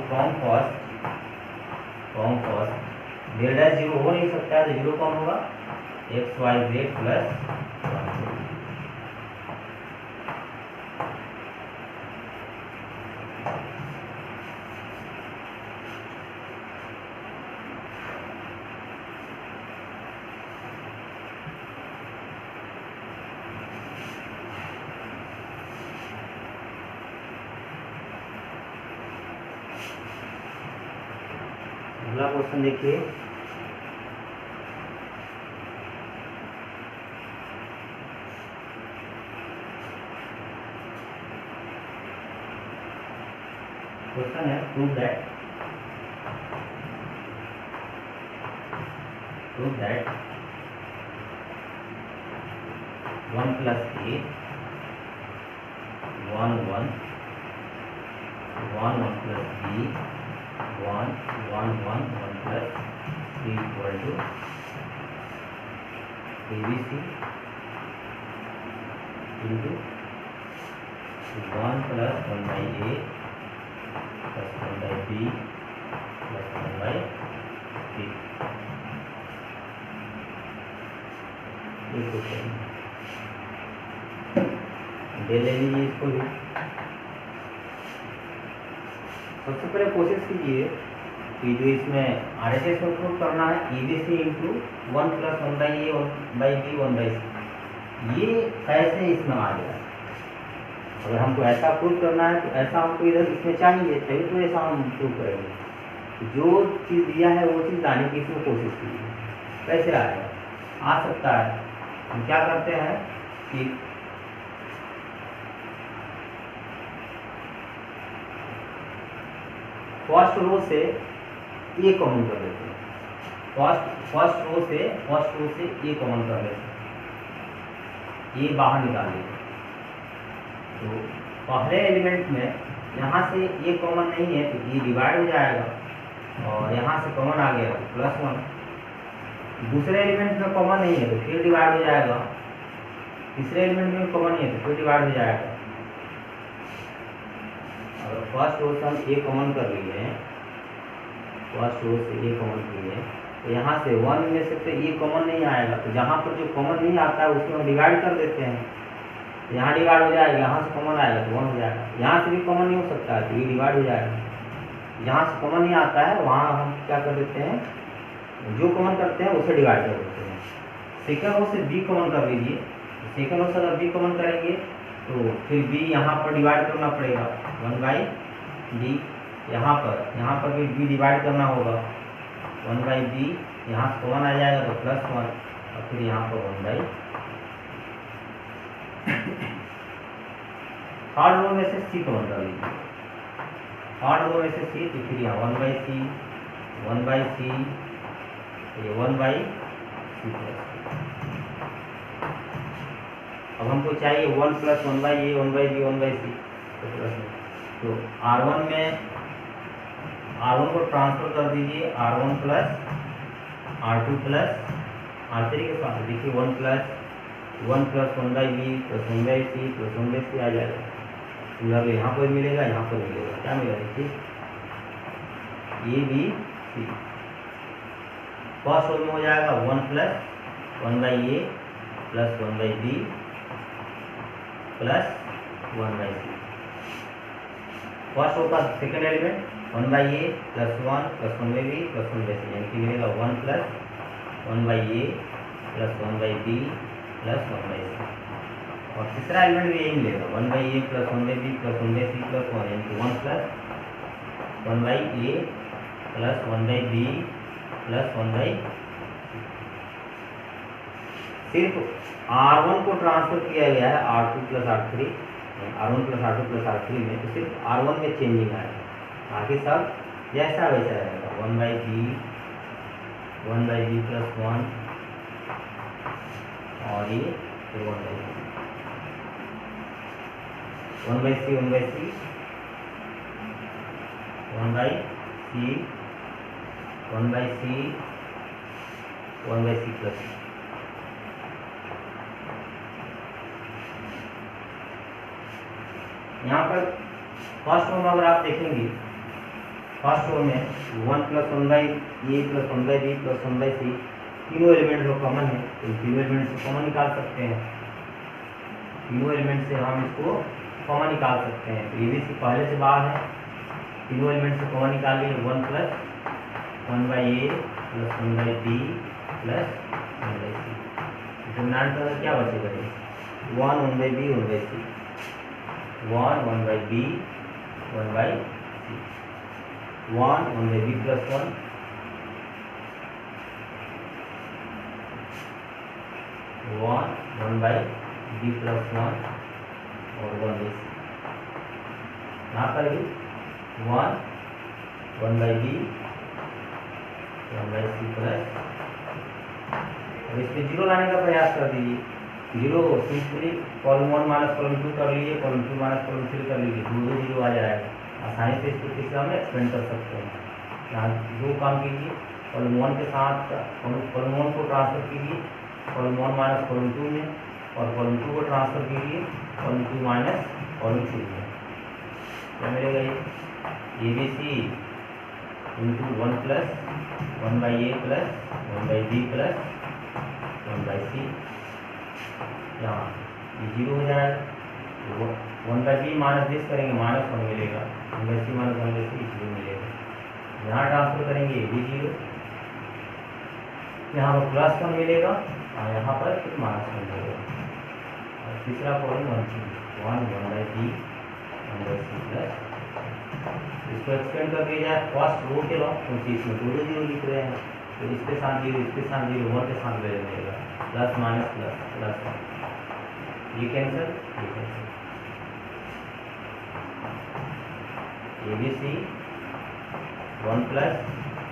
from first del dash 0 हो नहीं सकता है, तो 0 कौन होगा एक्स वाई जेड प्लस 1। अगला क्वेश्चन देखिए, क्वेश्चन है prove that 1 plus a 1 1 1 1 plus b 1 1 1 1 plus c equal to abc into 1 plus 1 by a plus 1 by b plus 1 by c। दे ले लीजिए इसको भी। सबसे पहले कोशिश कीजिए कि जो इसमें RHS में प्रूव करना है ABC into 1 plus 1 by a 1 by b 1 by c, ये कैसे इसमें आ गया। अगर हमको ऐसा प्रूव करना है तो ऐसा हमको इधर इसमें चाहिए, तभी तो ऐसा हम प्रूव करेंगे। जो चीज़ दिया है वो चीज़ लाने की इसमें कोशिश कीजिए। कैसे आएगा, आ सकता है। हम क्या करते हैं कि फर्स्ट रो से ए कॉमन कर लेते हैं, फर्स्ट रो से ए कॉमन कर लेते हैं, ये बाहर निकाल लेते हैं। तो पहले एलिमेंट में यहाँ से ए कॉमन नहीं है तो ये डिवाइड हो जाएगा और यहाँ से कॉमन आ गया तो +1। दूसरे एलिमेंट में कॉमन नहीं है तो फिर डिवाइड हो जाएगा, तीसरे एलिमेंट में कॉमन नहीं है तो फिर डिवाइड हो जाएगा। अगर फर्स्ट रो से हम ए कॉमन कर लिए हैं, फर्स्ट रो से ए कॉमन किए हैं तो यहाँ से 1 में से तो ए कॉमन नहीं आएगा, तो जहाँ पर जो कॉमन नहीं आता है उसको हम डिवाइड कर देते हैं, तो यहाँ डिवाइड हो जाएगा, यहाँ से कॉमन आएगा तो 1 हो जाएगा। यहाँ से भी कॉमन नहीं हो सकता है तो ये डिवाइड हो जाएगा। जहाँ से कॉमन नहीं आता है वहाँ हम क्या कर देते हैं, जो कॉमन करते हैं उसे डिवाइड कर देते हैं। सेकंड रो से बी कॉमन कर लीजिए, सेकंड रो से अगर बी कॉमन करेंगे तो फिर बी यहाँ पर डिवाइड करना पड़ेगा 1 बाई बी, यहाँ पर भी बी डिवाइड करना होगा 1 बाई बी, यहाँ से कॉमन आ जाएगा तो +1 और फिर यहाँ पर 1 बाई। थर्ड रो में से सी कॉमन कर लीजिए, थर्ड रो में से सी तो फिर यहाँ 1 बाई सी, 1 बाई सी, ये 1 बाई सी प्लस। अब हमको चाहिए 1 + 1/a 1/b 1/c तो R1 में R1 को ट्रांसफर कर दीजिए R1 + R2 + R3 के साथ। देखिए 1 + 1/b + 1/c + 1/c आ जाएगा। मतलब यहाँ पर मिलेगा, यहाँ पर मिलेगा, क्या मिलेगा देखिए A B C। First row में हो जाएगा 1 + 1/a + 1/b + 1/c। First row का second element 1/a + 1 + 1/b + 1/c यानी कि मिलेगा 1 + 1/a + 1/b + 1/c। और तीसरा एलिमेंट भी यही मिलेगा 1/a + 1/b + 1/c + 1 यानी कि 1 + 1/a + 1/b + 1/c। सिर्फ R1 को ट्रांसफर किया गया है R2 + R3 R1 + R2 + R3 में, तो सिर्फ R1 में चेंजिंग आएगा, बाकी सब जैसा वैसा रहेगा। 1/b + 1 और ये 1/c 1/c 1/c 1/c + यहाँ पर फर्स्ट रो में अगर आप देखेंगे, फर्स्ट रो में 1 + 1/a + 1/b + 1/c तीनों एलिमेंट जो कॉमन है, तो तीनों एलिमेंट से कॉमन निकाल सकते हैं। तीनों एलिमेंट से हम इसको कॉमन निकाल सकते हैं। तो ABC पहले से बाहर है, तीनों एलिमेंट से कॉमन निकाल लिए 1 + 1/a + 1/b + 1/c। डिटरमिनेंट का क्या बचेगा 1 1/b 1/c 1 1/b 1/c 1 1/b + 1 1 1/b + 1 और 1/c। यहाँ पर भी 1 1/b 1/c + अब इसमें 0 लाने का प्रयास कर दीजिए। 0 सिंपली कॉलम 1 - कॉलम 2 कर लीजिए, कॉलम 2 - कॉलम 3 कर लीजिए, 2 0 आ जाएगा। आसानी से इसको किसी हम एक्सपेंड कर सकते हैं। यहाँ 2 काम कीजिए, कॉलम 1 के साथ कॉलम 1 को ट्रांसफर कीजिए कॉलम 1 - कॉलम 2 में, और कॉलम 2 को ट्रांसफर कीजिए कॉलम 2 - कॉलम 3 में। क्या मिलेगा ये ABC × 1 + 1/a + 1/b + 1/c। यहाँ ये 0 हो जाएगा। 1/b माइनस दिस करेंगे -1 मिलेगा, 1/c - 1/c 0 मिलेगा। यहाँ ट्रांसफर करेंगे ये भी 0, यहाँ पर +1 मिलेगा और यहाँ पर फिर -1 मिलेगा। और तीसरा कॉलम 1 1/b 1/c + इसको एक्सटेंड कर दिया जाए फर्स्ट रो के लॉ, क्योंकि इसमें 2 0 लिख रहे हैं, तो इसके साथ 0 इसके साथ 0 1 के साथ मिलेगा +- ++1 ये cancel ABC 1 +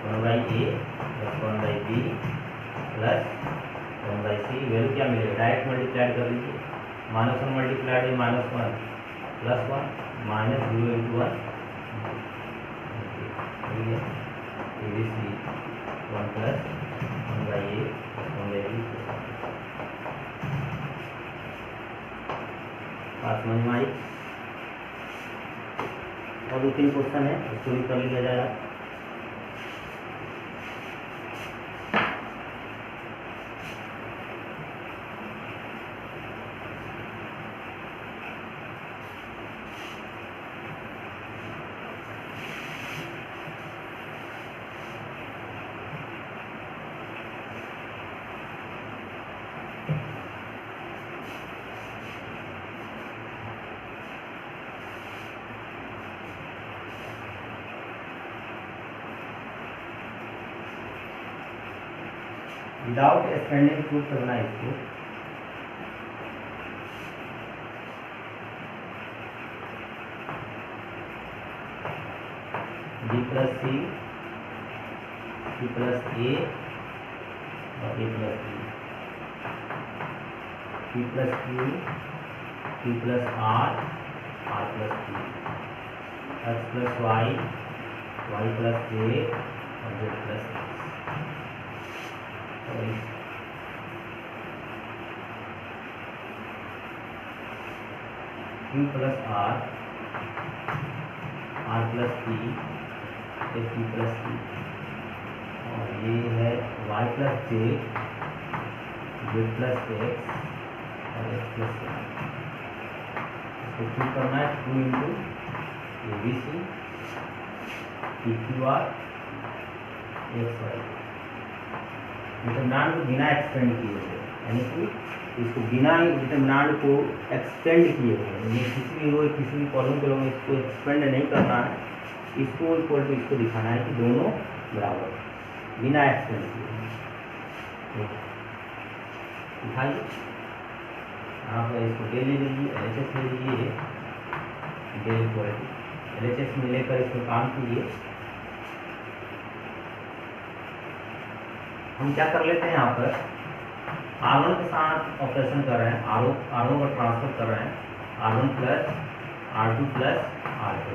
1/a + 1/b + 1/c। Value क्या मिलेगा, डायरेक्ट मल्टीप्लाइड कर लीजिए। -1 मल्टीप्लाइड -1 +1 -0 × 1 ABC 1 + 1/a + 1/b बात समझ में आई। और 2-3 क्वेश्चन है, उसको भी कर लिया जाएगा। विदाउट एक्सपेंडिंग प्रूफ करना है इसको। B + C + a और a + b p plus q, q plus r, r plus p, x plus y, y plus z और z plus x. Q plus r, r plus p, p plus c, और ये है y plus z, z plus x और x plus y. इसको prove करना है 2 into a b c p q r x y. Determinant को बिना expand किए हुए, यानी कि इसको बिना डिटरमिनेंट को एक्सपेंड किए हुए, ये किसी भी रो किसी भी कॉलम को लोग इसको एक्सपेंड नहीं करना है, इसको इक्वल टू इसको दिखाना है कि दोनों बराबर बिना एक्सपेंड किए दिखाइए। यहाँ पर इसको डेल ले लीजिए, एल एच एस ले लीजिए, del equality l h s में लेकर इसमें काम कीजिए। हम क्या कर लेते हैं, यहाँ पर R1 के साथ ऑपरेशन कर रहे हैं, R1 को ट्रांसफर कर रहे हैं, R1 plus R2 plus R2।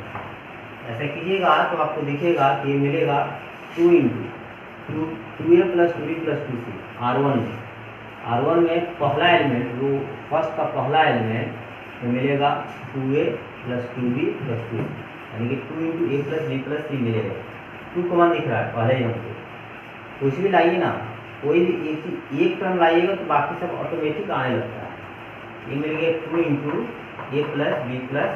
ऐसा कीजिएगा तो आपको दिखेगा कि ये मिलेगा 2 into 2a plus 2b plus 2c। R1 में पहला एलिमेंट जो फर्स्ट का पहला एलिमेंट तो मिलेगा 2a plus 2b plus 2c, यानी कि 2 इंटू ए प्लस बी प्लस सी मिलेगा। 2 कॉमन दिख रहा है पहले ही हमको, कुछ भी लाइए ना, कोई भी एक टर्म लाइएगा तो बाकी सब ऑटोमेटिक आने लगता है। ये मिल गया 2 इंटू ए प्लस बी प्लस।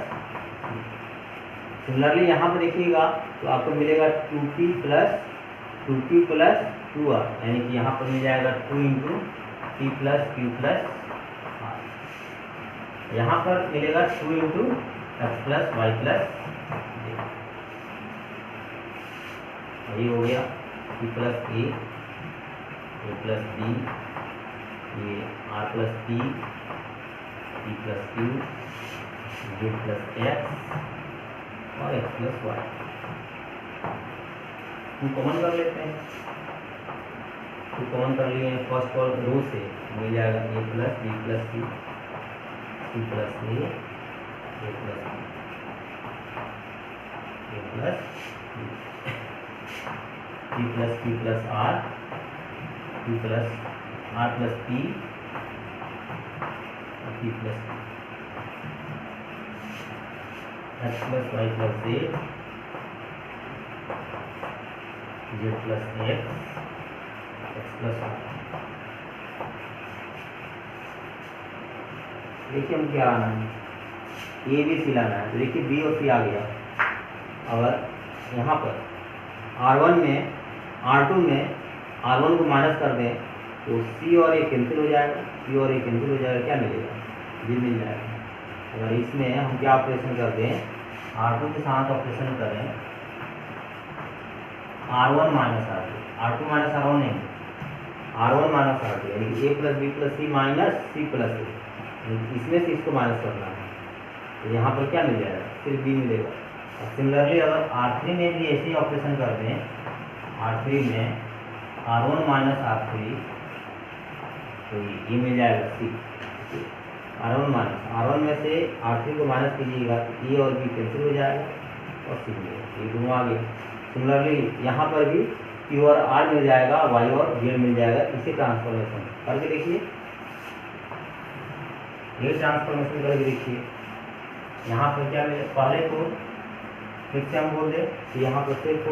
सिमिलरली यहाँ पर देखिएगा तो आपको मिलेगा 2p plus 2q plus 2r, यानी कि यहाँ पर मिल जाएगा 2 into p plus q plus r। यहाँ पर मिलेगा 2 into x plus y plus z. ये हो गया p plus a plus b, ये r plus p, p plus q, z plus x और एक्स प्लस वाई। हम कॉमन कर लेते हैं, तो कॉमन कर लिए फर्स्ट और रो से मिल जाएगा a plus b plus c, c plus a plus a plus b plus q plus r, p plus r plus p और p plus x plus y plus z, z plus x, x plus y. देखिए हम क्या लाना है, ए b सी लाना है। तो देखिए बी और सी आ गया। अगर यहाँ पर R1 में R2 में R1 को माइनस कर दें तो C और A कैंसिल हो जाएगा, C और A कैंसिल हो जाएगा, क्या मिलेगा, G मिल जाएगा। अगर इसमें हम क्या ऑपरेशन कर दें, R2 के साथ ऑपरेशन करें R1 minus R2, R2 minus R1 नहीं, R1 माइनस R2, यानी कि A plus b plus c minus c plus a, इसमें से इसको माइनस करना है। तो यहाँ पर क्या मिल जाएगा, सिर्फ B मिलेगा। और सिमिलरली अगर R3 में भी ऐसे ही ऑपरेशन कर दें, R3 में R1 माइनस R3, तो ये मिल जाएगा C। R1 में से R3 को माइनस कीजिएगा तो E और B कैंसिल हो जाएगा और C मिलेगा, ये दोनों आ गए। सिमिलरली यहाँ पर भी Q और R मिल जाएगा, Y और Z मिल जाएगा। इसे ट्रांसफॉर्मेशन करके देखिए, ये ट्रांसफॉर्मेशन करके देखिए। यहाँ पर क्या मिले, पहले को फिर से हम बोल दें तो यहाँ पर सिर्फ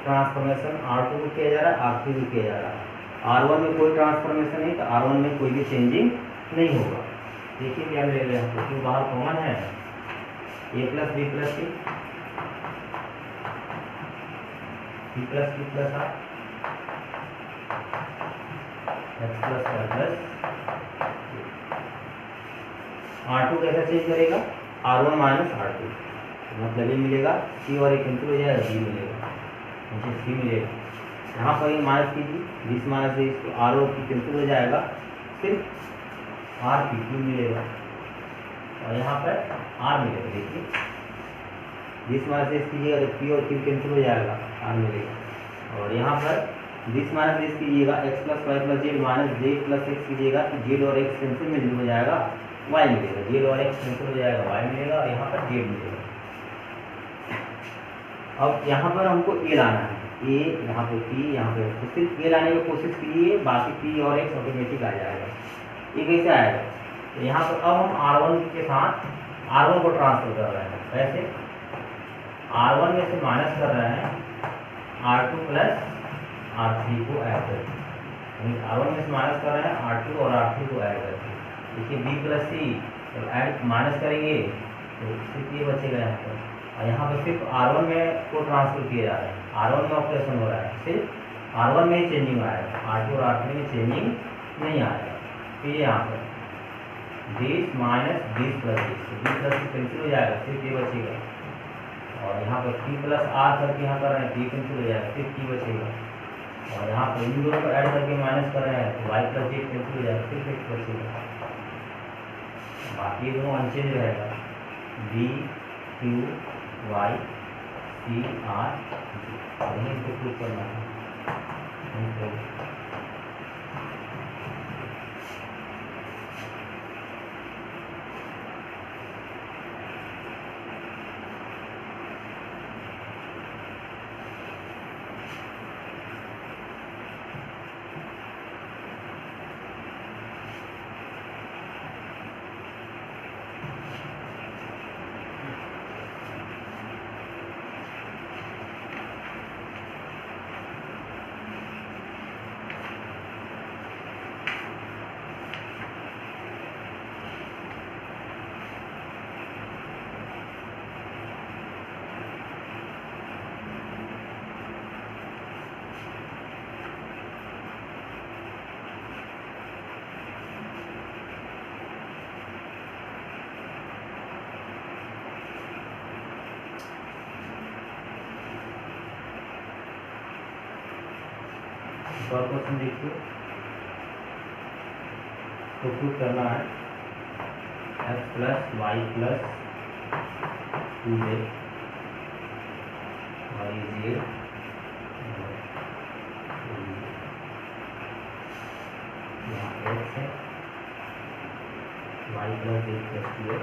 ट्रांसफॉर्मेशन R2 को किया जा रहा है, R3 को किया जा रहा है। R1 में कोई ट्रांसफॉर्मेशन नहीं, तो R1 में कोई भी चेंजिंग नहीं होगा। देखिए क्या मिलेगा, यहाँ पर क्यों बाहर कॉमन है, a plus b plus c, b plus c plus r, x plus y plus. R2 कैसा चेंज करेगा, R1 माइनस R2, मतलब ये मिलेगा C और एक कैंसिल हो जाएगा, B मिलेगा, नीचे C मिलेगा। यहाँ पर ये माइनस कीजिए, 20 माइनस 20 तो R और P कैंसिल हो जाएगा, सिर्फ R P Q मिलेगा और यहाँ पर R मिलेगा। देखिए 20 माइनस 20 कीजिएगा तो P और Q कैंसिल हो जाएगा, R मिलेगा। और यहाँ पर दिस माइनस दिस कीजिएगा, x plus y plus z minus z plus x कीजिएगा तो जेड और एक्स कैंसिल में हो जाएगा, वाई मिलेगा, जेड और एक्स कैंसिल हो जाएगा, वाई मिलेगा और यहाँ पर जेड मिलेगा। अब यहाँ पर हमको ए लाना है, ए यहाँ पे पी, यहाँ पे तो सिर्फ ए लाने की कोशिश कीजिए, बाकी पी और एक्स ऑटोमेटिक आ जाएगा। ये कैसे आएगा, तो यहाँ पर अब हम R1 के साथ R1 को ट्रांसफर कर रहे हैं, कैसे R1 में से माइनस कर रहे हैं R2 प्लस R3 को ऐड करके, R1 में से माइनस कर रहे हैं R2 और R3 को ऐड करके। देखिए B प्लस सी जब ऐड माइनस करेंगे तो सिर्फ ये बचेगा यहाँ पर, और यहाँ पर सिर्फ R1 में को ट्रांसफर किया जा रहा है, R1 में ऑपरेशन हो रहा है, सिर्फ R1 में ही चेंजिंग आएगा, R2 और R3 में चेंजिंग नहीं आएगा। तो ये यहाँ पर this minus this plus this, b plus cancel हो जाएगा, सिर्फ ये बचेगा, और यहाँ पर P प्लस R करके यहाँ कर रहे हैं, P कैंसिल हो जाएगा, सिर्फ P बचेगा, और यहाँ पर इन दोनों को ऐड करके माइनस कर रहे हैं तो Y प्लस जेड कैंसिल हो जाएगा, सिर्फ X बचेगा, बाकी दोनों अनचेंज रहेगा, B Q Y C R यही इनको प्रूव करना है। और क्वेश्चन देखिए, तो प्रूव करना है x plus y plus 2z y z यहाँ x है, y plus z plus 2x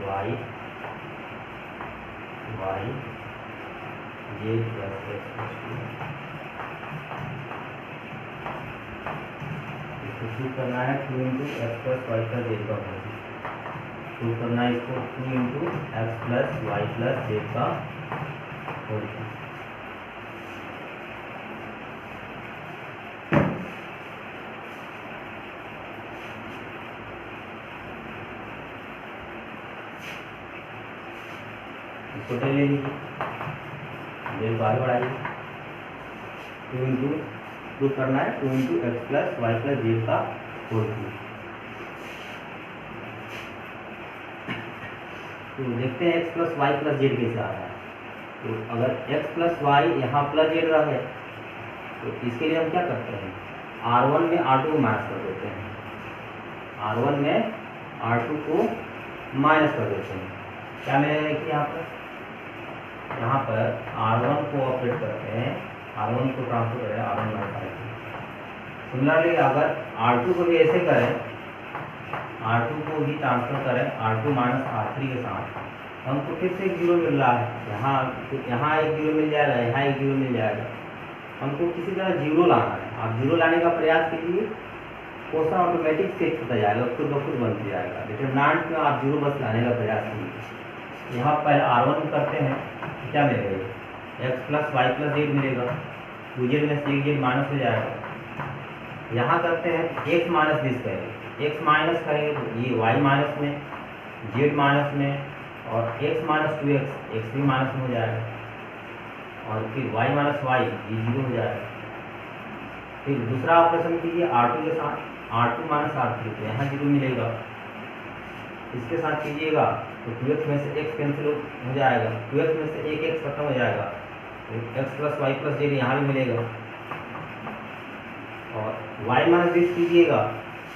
y y z plus x plus 2, इसको प्रूव करना है 2 into x plus y plus z का होल, प्रूव करना है इसको 2 into x plus y plus z का होल। टोटल ले लीजिए, ये बार बढ़ाइए, 2 इंटू प्रूव करना है 2 into x plus y plus z का होल क्यूब। तो देखते हैं x plus y plus z कैसे आ रहा है। तो अगर एक्स प्लस वाई यहाँ प्लस जेड रहा है तो इसके लिए हम क्या करते हैं, R1 में R2 को माइनस कर देते हैं, R1 में R2 को माइनस कर देते हैं, क्या मिलेगा कि यहाँ पर R1 को ऑपरेट करते हैं, R1 को ट्रांसफर करें R1 माइनस R2। सिमिलरली अगर R2 को भी ऐसे करें, R2 को भी ट्रांसफर करें R2 माइनस R3 के साथ, हमको फिर से एक जीरो मिल रहा है, यहाँ एक जीरो मिल जाएगा, यहाँ एक जीरो मिल जाएगा, हमको किसी तरह जीरो लाना है। आप जीरो लाने का प्रयास कीजिए, क्वेश्चन ऑटोमेटिक सेट होता जाएगा, खुद ब खुद बन जाएगा। डिटरमिनेंट में आप जीरो बस लाने का प्रयास कीजिए। यहाँ पहले R1 करते हैं, क्या मिलेगा, x plus y plus z मिलेगा, 2z में से 1z माइनस हो जाएगा। यहाँ करते हैं एक्स माइनस दिस करेंगे, एक्स माइनस करेंगे तो ये वाई माइनस में, जेड माइनस में, और एक्स माइनस 2x एक्स भी माइनस में हो जाएगा, और फिर वाई माइनस वाई ये जीरो हो जाएगा। फिर दूसरा ऑपरेशन कीजिए R2 के साथ, R2 माइनस R3, तो यहाँ जीरो मिलेगा, इसके साथ कीजिएगा तो 2x में से x कैंसिल हो जाएगा, 2x में से एक x खत्म हो जाएगा, तो x plus y plus z यहाँ भी मिलेगा, और y माइनस दिस कीजिएगा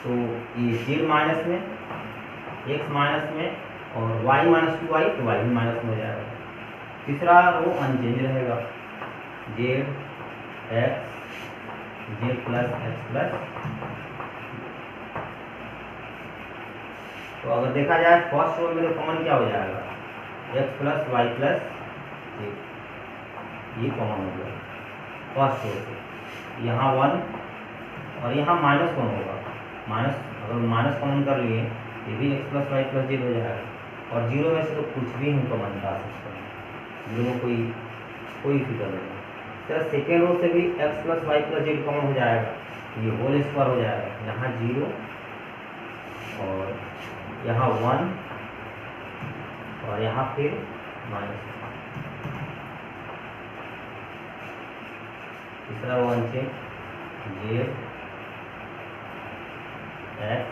तो ये z माइनस में, x माइनस में और y माइनस 2y, तो y भी माइनस में हो जाएगा। तीसरा रो अनचेंज रहेगा, z x z plus x plus. तो अगर देखा जाए फर्स्ट रो में तो कॉमन क्या हो जाएगा, x plus y plus z, ये कॉमन हो गया फर्स्ट रो से। यहाँ 1 और यहाँ माइनस कौन होगा, माइनस, अगर माइनस कॉमन कर लिए ये भी x plus y plus z हो जाएगा। और जीरो में से तो कुछ भी हम कॉमन निकाल सकते हैं, जीरो में कोई फिक्र नहीं। तो सेकेंड रो से भी x plus y plus z common हो जाएगा, ये होल स्क्वायर हो जाएगा। यहाँ 0 और यहाँ 1 और यहाँ फिर माइनस। तीसरा row unchange, z x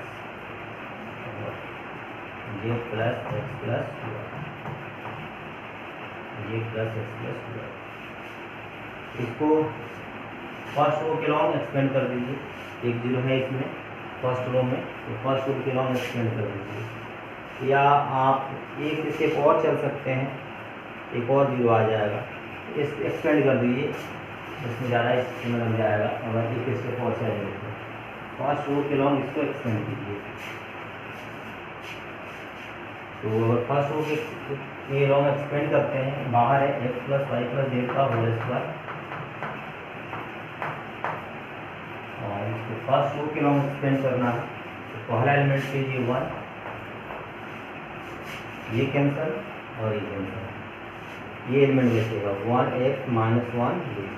z plus x plus z plus x plus 2। इसको फर्स्ट रो के लॉन्ग एक्सपेंड कर दीजिए, एक जीरो है इसमें फर्स्ट रो में, तो फर्स्ट रो के लॉन्ग एक्सपेंड कर दीजिए। या आप एक स्टेप और चल सकते हैं, एक और जीरो आ जाएगा, इस एक्सपेंड कर दीजिए, इसमें ज़्यादा इसमें लग जाएगा। अगर एक स्टेप और चलेंगे तो फर्स्ट रो के लॉन्ग इसको एक्सपेंड कीजिए। तो अगर फर्स्ट रो के लॉन्ग एक्सपेंड करते हैं, बाहर है x plus y plus z का होल स्क्वायर, और इसको फर्स्ट रो के लॉन्ग एक्सपेंड करना है। तो पहला एलिमेंट कीजिए 1, ये कैंसिल और ये कैंसिल, ये एलिमेंट बचेगा 1x माइनस 1 z।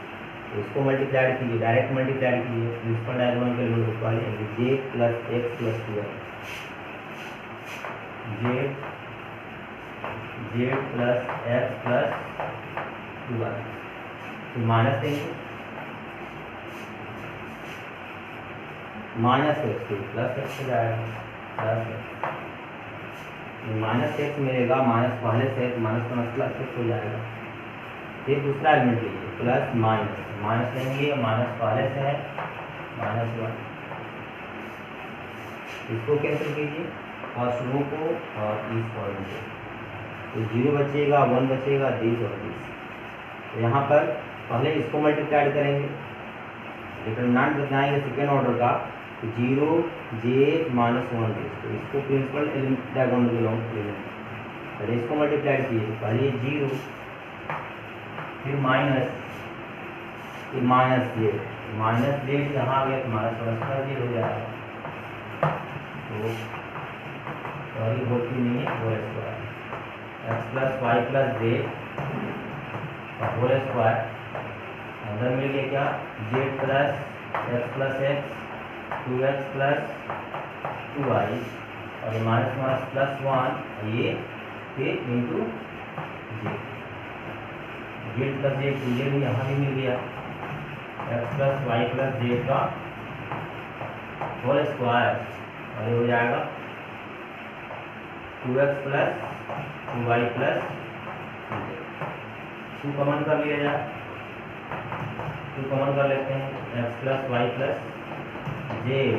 तो इसको मल्टीप्लाई कीजिए, डायरेक्ट मल्टीप्लाई कीजिए, प्रिंसिपल डायगोनल के एलिमेंट उठवा लेंगे, j plus x plus 2x, z plus x plus 2y। तो माइनस देंगे, माइनस एक्स तो प्लस एक्स हो जाएगा, प्लस एक्स, माइनस एक्स मिलेगा, माइनस पहले से माइनस माइनस प्लस एक्स हो जाएगा। फिर दूसरा एलिमेंट लीजिए, प्लस माइनस, माइनस लेंगे, माइनस पहले से है माइनस 1, इसको कैंसिल कीजिए फर्स्ट रो को और इस पॉइंट को, तो 0 बचेगा, 1 बचेगा, 20 और 20। तो यहाँ पर पहले इसको मल्टीप्लाई करेंगे, डिटरमिनेंट बताएंगे सेकेंड ऑर्डर का, 0 j माइनस 1 20। तो इसको प्रिंसिपल डायगोनल के लॉन्ग एलिमेंट, पहले इसको मल्टीप्लाई कीजिए, तो पहले 0 फिर माइनस, ये माइनस z, माइनस z यहाँ आ गया तो माइनस प्लस z हो जाएगा। तो सॉरी होती नहीं है, whole square x plus y plus z का होल स्क्वायर, अंदर मिल गया क्या, z plus x plus x 2x plus 2y और माइनस माइनस प्लस 1, ये फिर into z plus z, z यहाँ भी मिल गया, x plus y plus z का होल स्क्वायर, और ये हो जाएगा 2x plus 2y plus 2 common कर लिया जाए, 2 कॉमन कर लेते हैं, x plus y plus z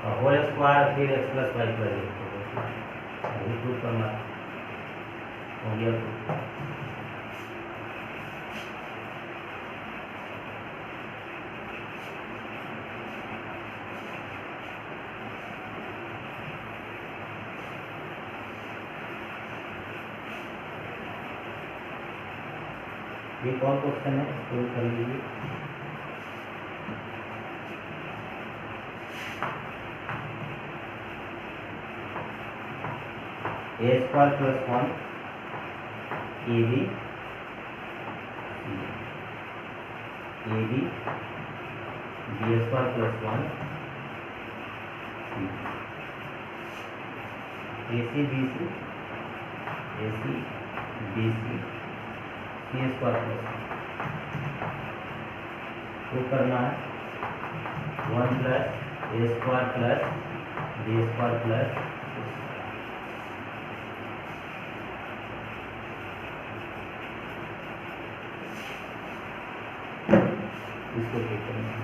और होल स्क्वायर, फिर x plus y plus z, prove करना हो गया। ये कौन क्वेश्चन है, इसको कर लीजिए। A square plus 1 a b b square plus 1 a c b c c square plus prove करना है, 1 plus a square plus b square plus इसको ठीक करना है।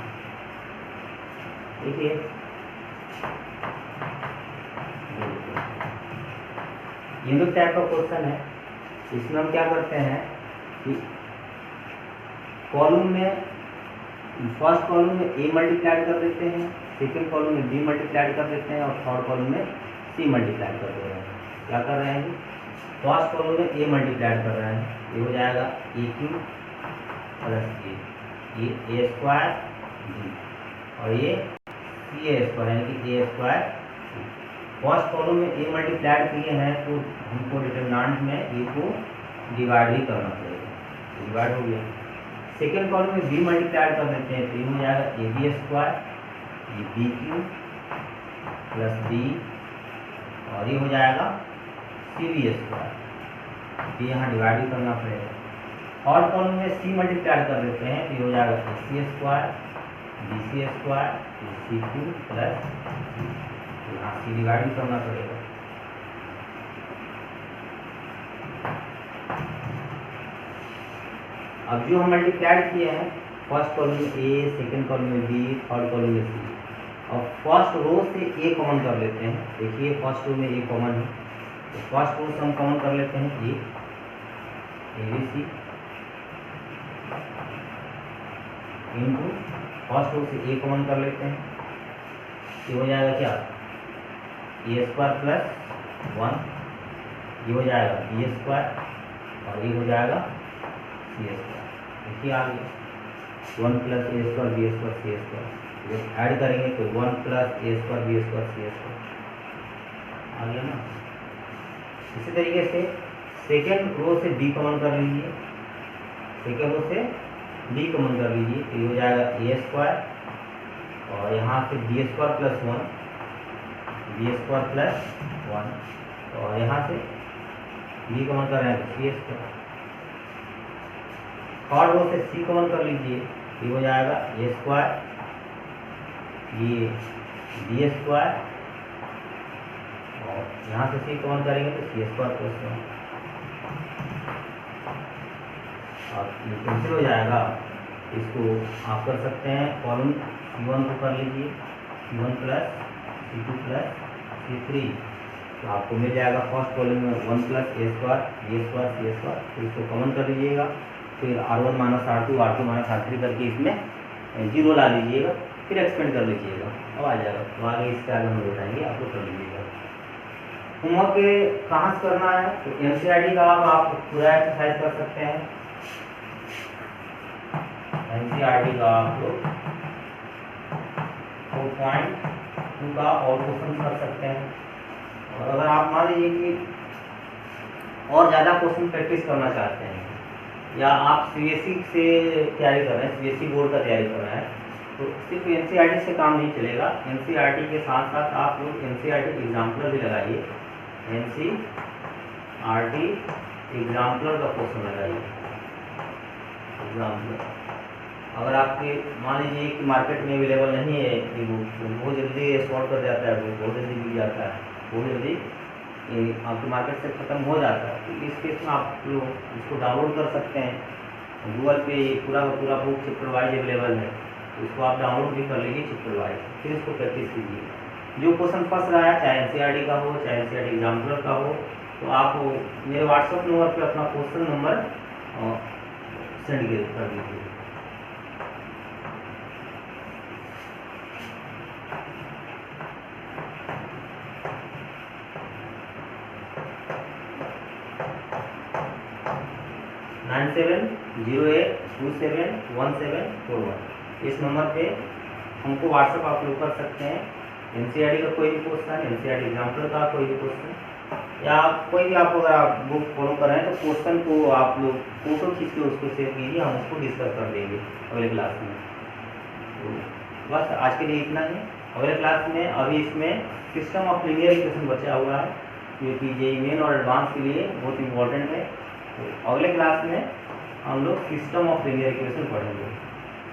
देखिए ये दो टाइप का क्वेश्चन है। इसमें हम क्या करते हैं कि कॉलम में फर्स्ट कॉलम में ए मल्टीप्लाई कर देते हैं, सेकंड कॉलम में बी मल्टीप्लाई कर देते हैं और थर्ड कॉलम में सी मल्टीप्लाई कर दे रहे हैं। क्या कर रहे हैं? फर्स्ट कॉलम में ए मल्टीप्लाई कर रहे हैं, ये हो जाएगा ए Q plus a square B, और ये सी ए स्क्वायर यानी कि ए स्क्वायर। फर्स्ट कॉलम में ए मल्टीप्लाई किए हैं तो हमको डिटरमिनेंट में ए को डिवाइड ही करना पड़ेगा, डिवाइड हो गया। सेकेंड कॉलम में बी मल्टीप्लाई कर देते हैं तो ये हो जाएगा ए बी स्क्वायर, ये बी क्यू प्लस बी, और ये हो जाएगा सी बी स्क्वायर, ये यहाँ डिवाइड ही करना पड़ेगा। थर्ड कॉलम में सी मल्टीप्लाई कर देते हैं तो ये हो जाएगा a c square, b c square, c q plus, यहाँ सी डिवाइड ही करना पड़ेगा। अब जो हम मल्टीप्लाई किए हैं फर्स्ट कॉलम में ए, सेकंड कॉलम में बी, थर्ड कॉलम में सी, और फर्स्ट रो से ए कॉमन कर लेते हैं। देखिए फर्स्ट रो में ए कॉमन है तो फर्स्ट रो से हम कॉमन कर लेते हैं a b c into first row से ए कॉमन कर लेते हैं, ये हो जाएगा क्या ए स्क्वायर प्लस 1, ये हो जाएगा बी स्क्वायर और ये हो जाएगा सी स्क्वायर। देखिए आ गया 1 plus a square B square C square, जब ऐड करेंगे तो 1 plus a square B square C square आ गया ना। इसी तरीके से सेकेंड रो से बी कॉमन कर लीजिए, सेकेंड रो से बी कॉमन कर लीजिए तो ये हो जाएगा ए स्क्वायर और यहाँ से b square plus 1, b square plus 1, और यहाँ से बी कॉमन कर रहे हैं सी स्क्वायर। थर्ड रो से सी कॉमन कर लीजिए, ये हो जाएगा ए स्क्वायर, ये बी स्क्वायर, और यहाँ से सी कॉमन करेंगे तो सी स्क्वायर प्लस 1, और ये कैंसिल हो जाएगा। इसको आप कर सकते हैं कॉलम C1 को कर लीजिए, C1 plus C2 plus C3, तो आपको मिल जाएगा फर्स्ट कॉलम में 1 plus a square B square C square, फिर इसको कॉमन कर लीजिएगा, फिर R1 minus R2 R2 minus R3 करके इसमें 0 ला लीजिएगा, फिर एक्सपेंड कर लीजिएगा, अब आ जाएगा। तो आगे इसके आगे हम बताएंगे, आप लोग कर लीजिएगा। होमवर्क कहाँ से करना है तो NCERT का आप पूरा एक्सरसाइज कर सकते हैं, NCERT का आप लोग 4.2 का और क्वेश्चन कर सकते हैं। और अगर आप मान लीजिए कि और ज़्यादा क्वेश्चन प्रैक्टिस करना चाहते हैं या आप CBSE से तैयारी कर रहे हैं, CBSE बोर्ड का तैयारी कर रहे हैं, तो सिर्फ NCERT से काम नहीं चलेगा। NCERT के साथ साथ आप लोग NCERT एग्जाम्पलर भी लगाइए, NCERT एग्जाम्पलर का क्वेश्चन लगाइए। एग्जाम्पलर अगर आपके मान लीजिए कि मार्केट में अवेलेबल नहीं है कि वो जल्दी शॉर्ट कर जाता है, वो बहुत जल्दी बिक जाता है, वो जल्दी आपके मार्केट से ख़त्म हो जाता है, तो इस केस में आप लोग इसको डाउनलोड कर सकते हैं। गूगल पे पूरा का पूरा बुक चैप्टर वाइज अवेलेबल है, तो इसको आप डाउनलोड भी कर लीजिए चैप्टर वाइज, फिर इसको प्रैक्टिस कीजिए। जो क्वेश्चन फंस रहा है चाहे NCERT का हो चाहे NCERT एग्जाम्पलर का हो, तो आप मेरे व्हाट्सएप नंबर पर अपना क्वेश्चन नंबर सेंड कर दीजिए। नाइन 9708271741 इस नंबर पे हमको व्हाट्सएप आप लोग कर सकते हैं। NCERT का कोई भी क्वेश्चन, NCERT एग्जाम्पलर का कोई भी क्वेश्चन, या कोई भी आप अगर आप बुक फॉलो कर रहे हैं तो क्वेश्चन को आप लोग फोटो खींच के उसको सेव कीजिए, हम उसको डिस्कस कर देंगे अगले क्लास में। तो बस आज के लिए इतना ही। अगले क्लास में अभी इसमें सिस्टम ऑफ लीनियर इक्वेशन बचा हुआ है, जो कि JEE मेन और एडवांस के लिए बहुत इंपॉर्टेंट है। तो अगले क्लास में हम लोग सिस्टम ऑफ लीनियर इक्वेशन पढ़ेंगे,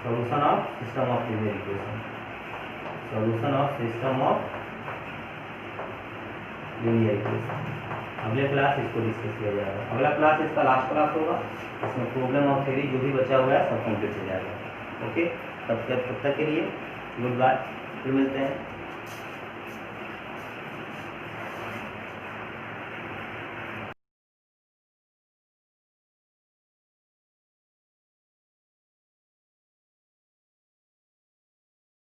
solution of system of linear equation, solution of system of linear equation. अगले क्लास इसको डिस्कस किया जाएगा। अगला क्लास इसका लास्ट क्लास होगा, इसमें प्रॉब्लम ऑफ थ्योरी जो भी बचा हुआ है सब कंप्लीट हो जाएगा। ओके, तब तक के लिए गुड बाय, फिर मिलते हैं।